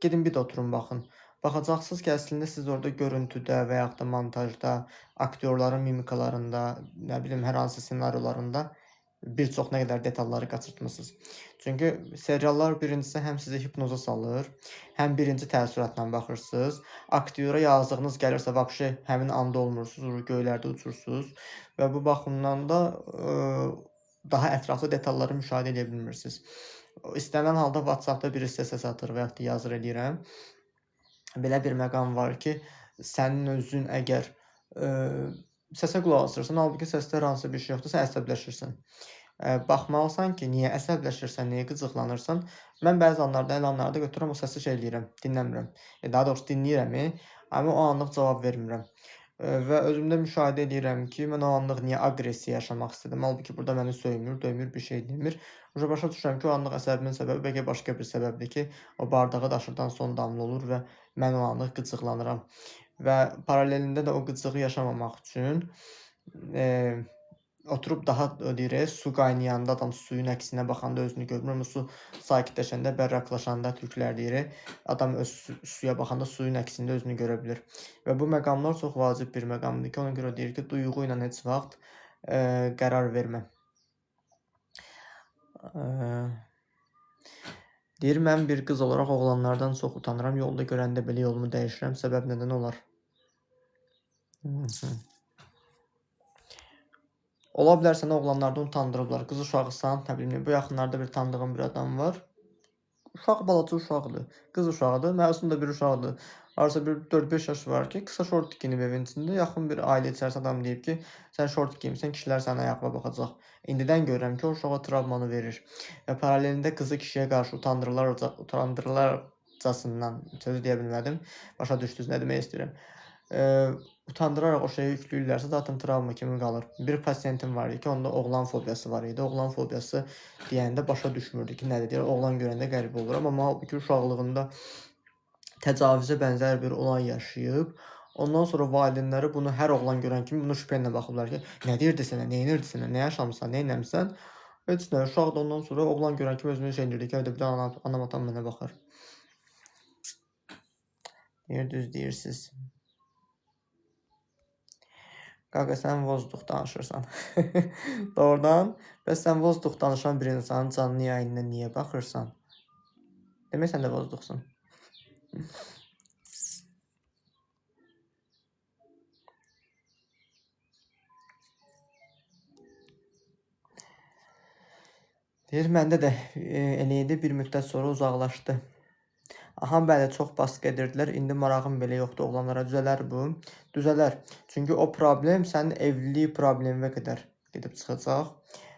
gedin bir də oturun baxın. Baxacaqsınız ki, əslində siz orada görüntüdə və yaxud da montajda, aktyorların mimikalarında, nə bilim, hər hansı senaryolarında bir çox nə qədər detalları qaçırtmısınız. Çünki seriallar birincisi həm sizi hipnoza salır, həm birinci təəssüratla baxırsınız. Aktyora yazdığınız gəlirsə, vəbşi həmin anda olmursunuz, göylərdə uçursunuz və bu baxımdan da daha ətraflı detalları müşahidə edə bilmirsiniz. İstənilən halda WhatsApp-da bir səs atır və yaxud da yazır eləyirəm. Belə bir məqam var ki, sənin özün əgər səsə qulaq asırsan, halbuki səsdə hər hansı bir şey yoxdur, sən əsəbləşirsən. Baxmalısan ki, niyə əsəbləşirsən, niyə qıcıqlanırsan. Mən bəzi anlarda, elə anlarda götürürəm, o səsi şey eləyirəm, dinləmirəm. Daha doğrusu dinləyirəm, amma o anlıq cavab vermirəm. Və özümdə müşahidə edirəm ki, mən o anlıq niyə aqressiya yaşamaq istədim. Halbuki burada məni söymür, döymür, bir şey demir. Başa düşürəm ki, o anlıq əsəbimin səbəbi bəlkə başqa bir səbəbdir ki, o bardağı daşırdan son damla olur və mən o anlıq qıcıqlanıram. Və paralelində də o qıcığı yaşamamaq üçün oturub daha deyirək, su qaynayanda adam suyun əksinə baxanda özünü görmür. Su sakitləşəndə, bərraqlaşanda türklər deyir, adam öz suya baxanda suyun əksində özünü görə bilir. Və bu məqamlar çox vacib bir məqamdır ki, ona görə deyir ki, duyğu ilə heç vaxt qərar vermə. Deyir, mən bir qız olaraq oğlanlardan çox utanıram. Yolda görəndə belə yolumu dəyişirəm. Səbəb nədən olar? Ola bilər səni oğlanlardan utandırıblar. Qız uşağısan, nə bilim, bu yaxınlarda bir tanıdığım bir adam var. Uşaq balaca uşaqdır. Qız uşağıdır, məsum da bir uşaqdır. Arası bir 4-5 yaş var ki, qısa şort geyinib evin içində. Yaxın bir ailə içərisində adam deyib ki, sən şort geyinsən, kişilər sənin ayaqla baxacaq. İndidən görürəm ki, o uşağa travmanı verir. Və paralelində qızı kişiyə qarşı utandırılarcasından, sözü deyə bilmədim, başa düşdünüz, nə demək istəyirəm. Utandıraraq o şeyi yükləyirlərsə, zaten travma kimi qalır. Bir pasiyentim var idi ki, onda oğlan fobiyası var idi. Oğlan fobiyası deyəndə başa düşmürdü ki, nədir deyir. Oğlan görəndə qəribə oluram, amma halbuki uşaqlığında təcavüzə bənzər bir olay yaşayıb. Ondan sonra valideynləri bunu hər oğlan görən kimi bunu şübhə ilə baxırlar ki, nə deyirdi sənə, nə edirdi sənə, nə yaşamısan, nə eləmisən? Heç nə, uşaq da ondan sonra oğlan görən kimi özünü şey edirdi ki, evdə bir də anam atam mənə baxır. Deyir, düz deyirsiniz. Qaqa, sən vozduq danışırsan. Doğrudan, bəs sən vozduq danışan bir insanın canlı yayınına niyə baxırsan? Demək sən də vozduqsun. Deyir, məndə də elə idi, bir müddət sonra uzaqlaşdı. Aha, bəli, çox baskı edirdilər. İndi marağım belə yoxdur oğlanlara. Düzələr bu. Düzələr. Çünki o problem sənin evlilik probleminə qədər gedib çıxacaq.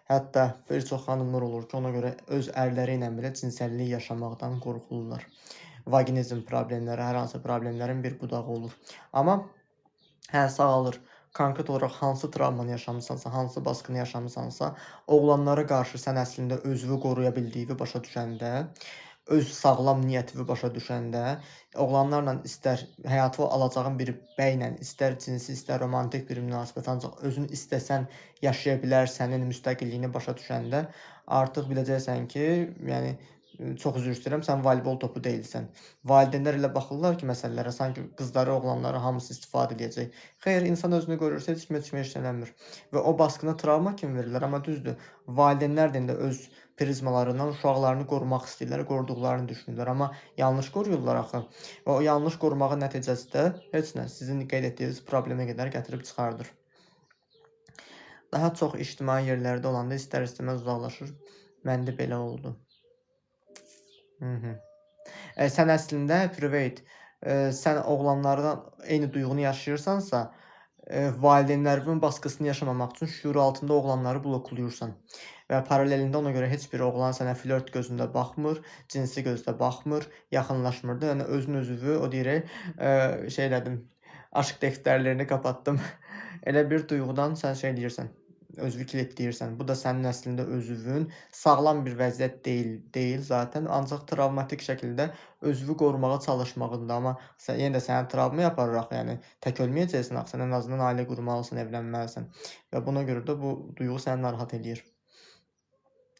Hətta bir çox xanımlar olur ki, ona görə öz ərləri ilə belə cinsəllik yaşamaqdan qorxurlar. Vaginizm problemləri, hər hansı problemlərin bir budağı olur. Amma sağalır. konkret olaraq hansı travmanı yaşamısansa, hansı baskını yaşamısansa, oğlanlara qarşı sən əslində özünü qoruya bildiyini başa düşəndə, öz sağlam niyyətini başa düşəndə, oğlanlarla istər həyata alacağın bir bəylə, istər cinsi, istər romantik bir münasibət, ancaq özün istəsən yaşaya bilərsənin müstəqilliyini başa düşəndə, artıq biləcəksən ki, yəni çox üzr istəyirəm, sən voleybol topu deyilsən. Valideynlər elə baxırlar ki, məsələlərə, sanki qızları, oğlanları hamısı istifadə edəcək. Xeyr, insan özünü qoruyursa heç kimə heç eləmir. Və o baskını travma kimi verirlər, amma düzdür, valideynlər də indi öz prizmalarından uşaqlarını qorumaq istəyirlər, qoruduqlarını düşünürlər, amma yanlış qoruyurlar axı. Və o yanlış qorumağın nəticəsində heç nə sizin qeyd etdiyiniz problemə qədər gətirib çıxardır. Daha çox ictimai yerlərdə olanda istər-istəməz uzaqlaşır. Məndə belə oldu. Sən əslində private, sən oğlanlardan eyni duyğunu yaşayırsansa, valideynlərin baskısını yaşamamaq üçün şüur altında oğlanları bloklayırsan və paralelində ona görə heç bir oğlan sənə flört gözündə baxmır, cinsi gözlə baxmır, yaxınlaşmır da. Yəni özün özünü o deyirək, şey elədim, aşk dəftərlərini kapatdım. Elə bir duyğudan sən şey deyirsən, özünü kilitləyirsən. Bu da sənin əslində özünün sağlam bir vəziyyət deyil zaten, ancaq travmatik şəkildə özünü qorumağa çalışmağında, amma yenə də səni travma yaparaq, yəni tək ölməyəcəksən axı, sən ən azından ailə qurmalısan, evlənməlisən və buna görə də bu duyğu səni narahat eləyir.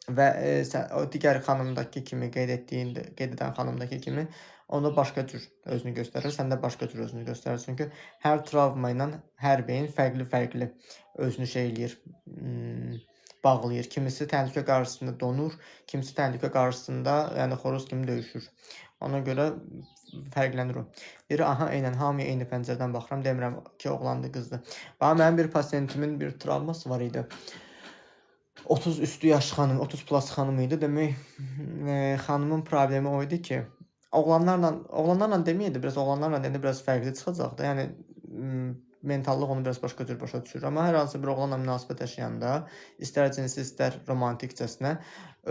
Və sən o digər xanımdakı kimi qeyd edən xanımdakı kimi onda başqa cür özünü göstərir, səndə başqa cür özünü göstərir. Çünki hər travma ilə hər beyin fərqli-fərqli özünü şey eləyir, bağlayır. Kimisi təhlükə qarşısında donur, kimisi təhlükə qarşısında, yəni xoruz kimi döyüşür. Ona görə fərqlənir o. Deyir, aha, eynən hamıya eyni pəncərədən baxıram, demirəm ki, oğlandı, qızdı. Mənim bir pasiyentimin bir travması var idi. 30 üstü yaş xanım, 30 plus xanım idi. Demək, xanımın problemi o idi ki, oğlanlarla deməyədi, biraz oğlanlarla deyəndə biraz fərqli çıxacaqdı. Yəni mentallıq onu biraz başqa cür başa düşür. Amma hər hansı bir oğlanla münasibət yaşayanda, istər cinsi, istər romantikcəsinə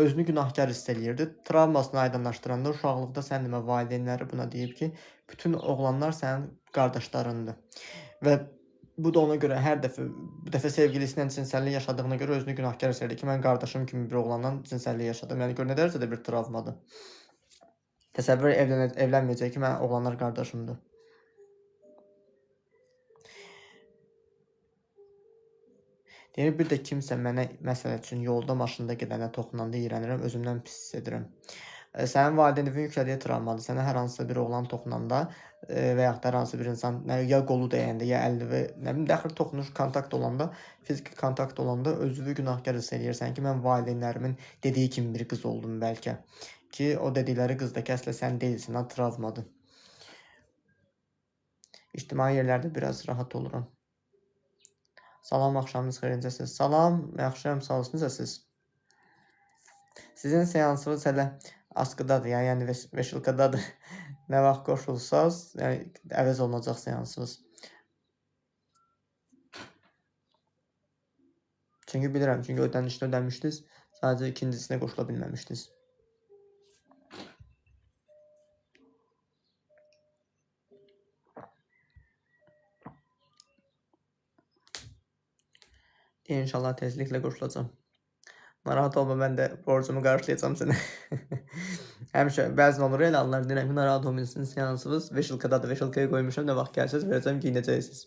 özünü günahkar hiss eləyirdi. Travmasını aydınlaşdıranda uşaqlıqda sən demə valideynləri buna deyib ki, bütün oğlanlar sənin qardaşlarındır. Və bu da ona görə hər dəfə sevgilisindən cinsəllik yaşadığına görə özünü günahkar hiss edir ki, mən qardaşım kimi bir oğlanla cinsəllik yaşadım. Yəni gör nə dərəcədə bir travmadır. Təsəvvür evlənməyəcək ki, mən oğlanlar qardaşımdır. Deyir, bir də kimsə mənə məsələ üçün yolda maşında gedənə toxunanda iyrənirəm, özümdən pis hiss edirəm. Sənin valideynin yüklədiyi travmadır. Sənə hər hansısa bir oğlan toxunanda və yaxud da hər hansı bir insan ya qolu dəyəndə, ya əlini, nə bilim, dəxil toxunuş, kontakt olanda, fiziki kontakt olanda özünü günahkar hiss eləyirsən ki, mən valideynlərimin dediyi kimi bir qız oldum bəlkə. Ki, o dedikləri qızdakı əslə sən deyilsin, ha, travmadır. İctimai yerlərdə biraz rahat oluram. Salam, axşamınız xeyirlincəsiz. Salam, yaxşıyam, sağ olsun, necəsiz? Sizin seansınız hələ askıdadır, yəni veşilkadadır. Nə vaxt qoşulsaz, yəni əvəz olunacaq seansınız. Çünki bilirəm, çünki ödənişini ödəmişdiniz, sadəcə ikincisinə qoşula bilməmişdiniz. İnşallah tezliklə qoşulacam. Narahat olma, mən də borcumu qarşılayacam sənə. Həmişə bəzən olur elə anlar, deyirəm ki, narahat olmayın, seansınız veşilkadadır, veşilkaya qoymuşam, nə vaxt gəlsəz verəcəm, giyinəcəksiniz.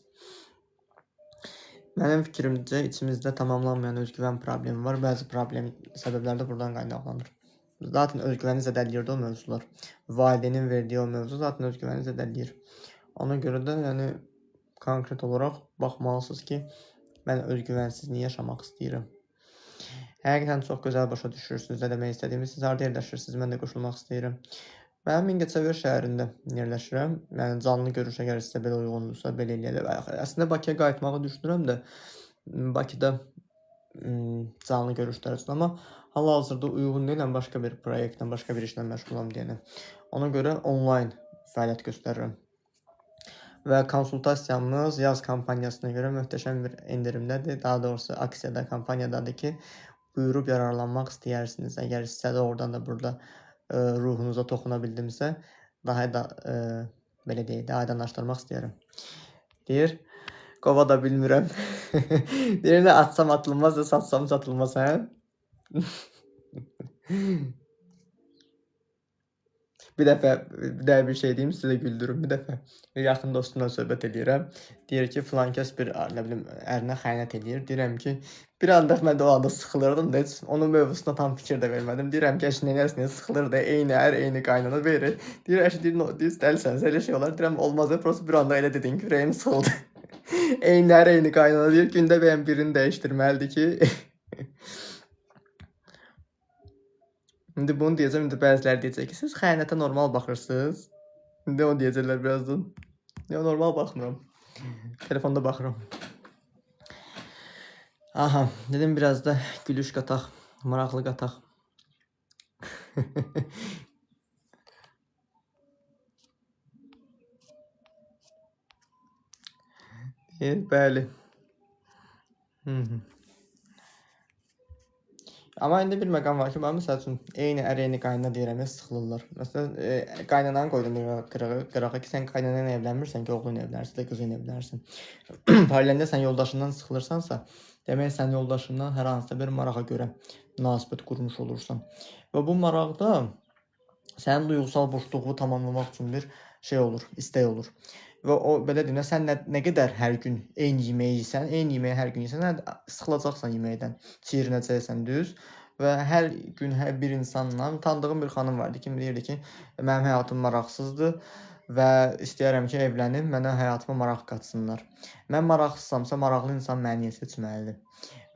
Mənim fikrimcə içimizdə tamamlanmayan özgüvən problemi var. Bəzi problem səbəblər də buradan qaynaqlanır. Zaten özgüvəni zədələyirdi o mövzular. Valideynin verdiyi o mövzu zaten özgüvəni zədələyir. Ona görə də yəni konkret olaraq baxmalısınız ki, mən özgüvənsizliyi yaşamaq istəyirəm. Həqiqətən çox gözəl başa düşürsünüz nə demək istədiyimi. Siz harada yerləşirsiniz? Mən də qoşulmaq istəyirəm. Mən Mingəçevir şəhərində yerləşirəm. Yəni canlı görüş əgər sizə belə uyğundursa, belə eləyək. Əslində Bakıya qayıtmağı düşünürəm də, Bakıda canlı görüşlər üçün, amma hal-hazırda uyğun deyiləm, başqa bir proyektlə, başqa bir işlə məşğulam deyənə. Ona görə onlayn fəaliyyət göstərirəm. Və konsultasiyamız yaz kampaniyasına görə möhtəşəm bir endirimdədir. Daha doğrusu aksiyada, kampaniyadadır ki, buyurub yararlanmaq istəyirsiniz. Əgər sizə də oradan da burada ruhunuza toxuna bildimsə, daha da belə deyək, aydınlaşdırmaq istəyirəm. Deyir, Qova da bilmirəm. Deyirlər atsam atılmaz da satsam satılmaz, hə? Bir dəfə bir şey deyim, sizə güldürüm. Bir dəfə yaxın dostumla söhbət eləyirəm. Deyir ki, filankəs bir, nə bilim, ərinə xəyanət eləyir. Deyirəm ki, bir anlıq mən də o anda sıxılırdım da heç onun mövzusuna tam fikir də vermədim. Deyirəm ki, əşi nəyəsə sıxılır da, eyni ər, eyni qaynana verir. Deyir, əşi deyir, deyir, dəlisən, elə şey olar. Deyirəm, olmaz, prosta bir anda elə dedin ki, ürəyim sıxıldı. Eyni ər, eyni qaynana deyir, gündə bəyəm birini dəyişdirməlidir ki. İndi bunu deyəcəm, indi bəziləri deyəcək ki, siz xəyanətə normal baxırsınız. İndi onu deyəcəklər birazdan. Yo, normal baxmıram. Telefonda baxıram. Aha, dedim biraz da gülüş qataq, maraqlı qataq. Bəli. Amma indi bir məqam var ki, mən məsəl üçün eyni ər, eyni qaynana deyirəm, sıxılırlar. Məsələn, qaynananı qoydum qırağa ki, sən qaynana ilə evlənmirsən ki, oğlu ilə evlənirsən, də qızı ilə evlənirsən. Paralelində sən yoldaşından sıxılırsansa, demək sən yoldaşından hər hansısa bir marağa görə münasibət qurmuş olursan. Və bu maraqda sənin duyğusal boşluğu tamamlamaq üçün bir şey olur, istək olur. Və o belə deyim, sən nə qədər hər gün eyni yeməyi yeyirsən, eyni yeməyi hər gün yeyirsən, sıxılacaqsan yeməkdən, çirinəcəksən, düz. Və hər gün hər bir insanla tanıdığım bir xanım vardı ki, deyirdi ki, mənim həyatım maraqsızdır və istəyirəm ki, evlənim, mənə həyatıma maraq qatsınlar. Mən maraqsızsamsa, maraqlı insan məni seçməlidir.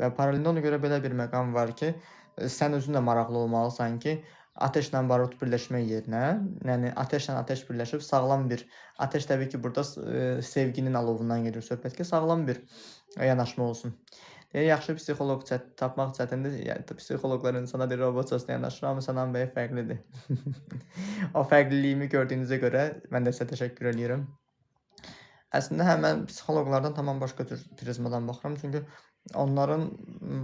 Və paralelində ona görə belə bir məqam var ki, sən özün də maraqlı olmalısan ki, ateşlə barut birləşmək yerinə, yəni ateşlə ateş birləşib sağlam bir, ateş təbii ki, burada sevginin alovundan gedir söhbət ki, sağlam bir yanaşma olsun. Yaxşı psixoloq tapmaq çətindir. Yəni psixoloqlar insana deyir, robotçasına yanaşır, amma Sənan bəy fərqlidir. O fərqliliyimi gördüyünüzə görə mən də sizə təşəkkür edirəm. Əslində mən psixoloqlardan tamam başqa cür prizmadan baxıram, çünki onların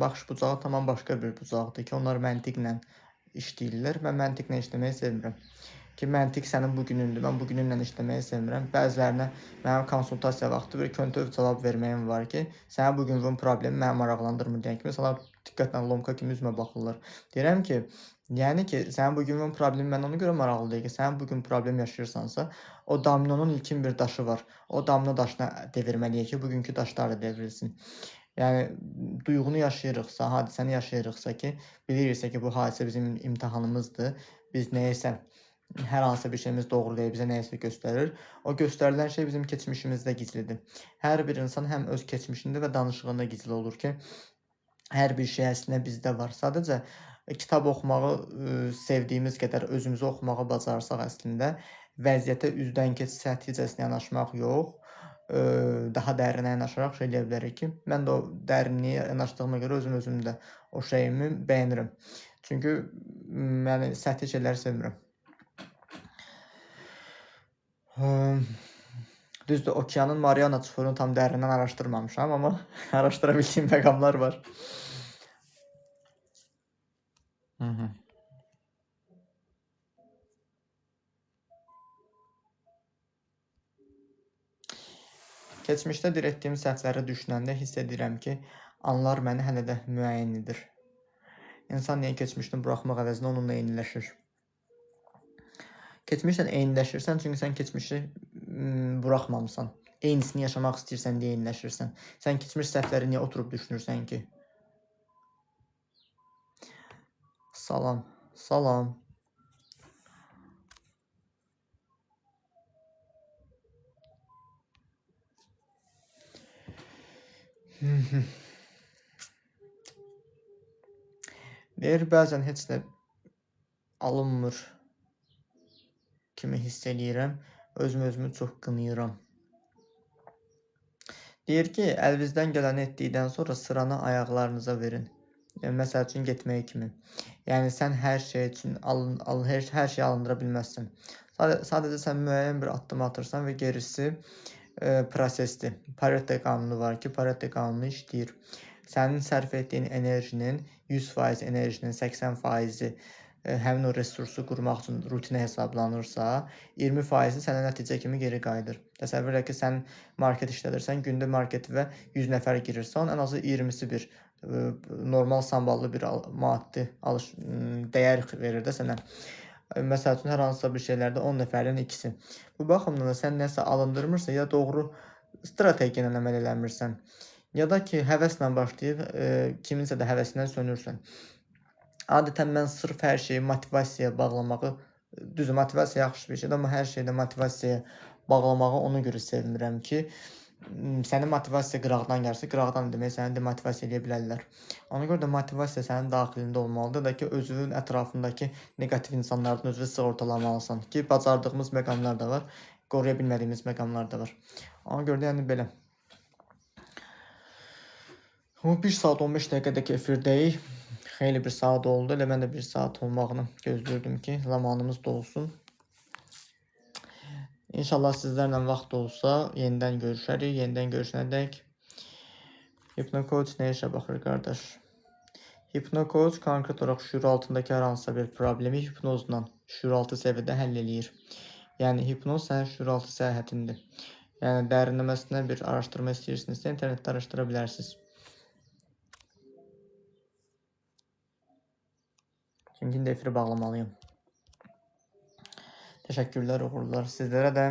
baxış bucağı tamam başqa bir bucaqdır ki, onlar məntiqlə işləyirlər. Mən məntiqlə işləməyi sevmirəm. Ki, məntiq sənin bugünündür, mən bugününlə işləməyi sevmirəm. Bəzilərinə mənim konsultasiya vaxtı bir köntöv cavab verməyim var ki, sənin bugünün problemi məni maraqlandırmır deyən kimi, sana diqqətlə lomka kimi üzmə baxırlar. Deyirəm ki, yəni ki, sənin bugünün problemi mən ona görə maraqlı deyil ki, sənin bugün problem yaşayırsansa, o dominonun ilkin bir daşı var. O domino daşına devirməliyik ki, bugünkü daşlar da devrilsin. Yəni, duyğunu yaşayırıqsa, hadisəni yaşayırıqsa ki, biliriksə ki, bu hadisə bizim imtahanımızdır, biz nəyəsə, hər hansı bir şeyimiz doğru deyil, bizə nəyəsə göstərir. O göstərilən şey bizim keçmişimizdə gizlidir. Hər bir insan həm öz keçmişində və danışığında gizli olur ki, hər bir şey əslində bizdə var. Sadəcə, kitab oxumağı sevdiyimiz qədər özümüzü oxumağı bacarsaq əslində, vəziyyətə üzdən keç səthicəsinə yanaşmaq yox, daha dərinə yanaşaraq şey eləyə bilərik ki, mən də o dərinliyə yanaşdığıma görə özümdə o şeyimi bəyənirəm. Çünki yəni səthi şeyləri sevmirəm. Düzdür, okeanın Mariana çuxurunu tam dərindən araşdırmamışam, amma araşdıra bildiyim məqamlar var. Keçmişdə etdiyim səhvləri düşünəndə hiss edirəm ki, anlar məni hələ də müəyyən edir. İnsan niyə keçmişini buraxmaq əvəzinə onunla eyniləşir? Keçmişlə eyniləşirsən, çünki sən keçmişi buraxmamısan. Eynisini yaşamaq istəyirsən deyə eyniləşirsən. Sən keçmiş səhvləri niyə oturub düşünürsən ki? Salam, salam. Deyir, bəzən heç də alınmır kimi hiss eləyirəm, özümü çox qınayıram. Deyir ki, əlinizdən gələni etdikdən sonra sıranı ayaqlarınıza verin. Məsəl üçün getmək kimi. Yəni sən hər şey üçün hər şeyi alındıra bilməzsən. Sadəcə sən müəyyən bir addım atırsan və gerisi prosesdir. Pareto qanunu var ki, Pareto qanunu işləyir. Sənin sərf etdiyin enerjinin 100% enerjinin 80%-i həmin o resursu qurmaq üçün rutinə hesablanırsa, 20% sənə nəticə kimi geri qayıdır. Təsəvvür et ki, sən market işlədirsən, gündə marketinə 100 nəfər girirsə, onun ən azı 20-si bir normal samballı bir maddi dəyər verir də sənə. Məsəl üçün, hər hansısa bir şeylərdə 10 nəfərin ikisi. Bu baxımdan da sən nəsə alındırmırsan, ya doğru strategiya ilə əməl eləmirsən, ya da ki, həvəslə başlayıb kiminsə də həvəsindən sönürsən. Adətən mən sırf hər şeyi motivasiyaya bağlamağı, düz motivasiya yaxşı bir şeydir, amma hər şeydə motivasiyaya bağlamağı ona görə sevmirəm ki, sənin motivasiya qıraqdan gəlsə, qıraqdan demək səni demotivasiya edə bilərlər. Ona görə də motivasiya sənin daxilində olmalıdır da ki, özünün ətrafındakı neqativ insanlardan özünü sığortalamalısan ki, bacardığımız məqamlar da var, qoruya bilmədiyimiz məqamlar da var. Ona görə də yəni belə. 1 saat 15 dəqiqədəki efirdəyik. Xeyli bir saat oldu. Elə mən də 1 saat olmağını gözləyirdim ki, zamanımız dolsun. İnşallah sizlərlə vaxt olsa, yenidən görüşərik. Yenidən görüşənədək. Hipnocoach nə işə baxır, qardaş? Hipnocoach konkret olaraq şüur altındakı hər hansısa bir problemi hipnozla şüur altı səviyyədə həll eləyir. Yəni, hipnoz sənin şüur altı səyahətindir. Yəni, dərinləməsinə bir araşdırma istəyirsinizsə, internetdə araşdıra bilərsiniz. Çünki indi efiri bağlamalıyım. Təşəkkürlər, uğurlar sizlərə də.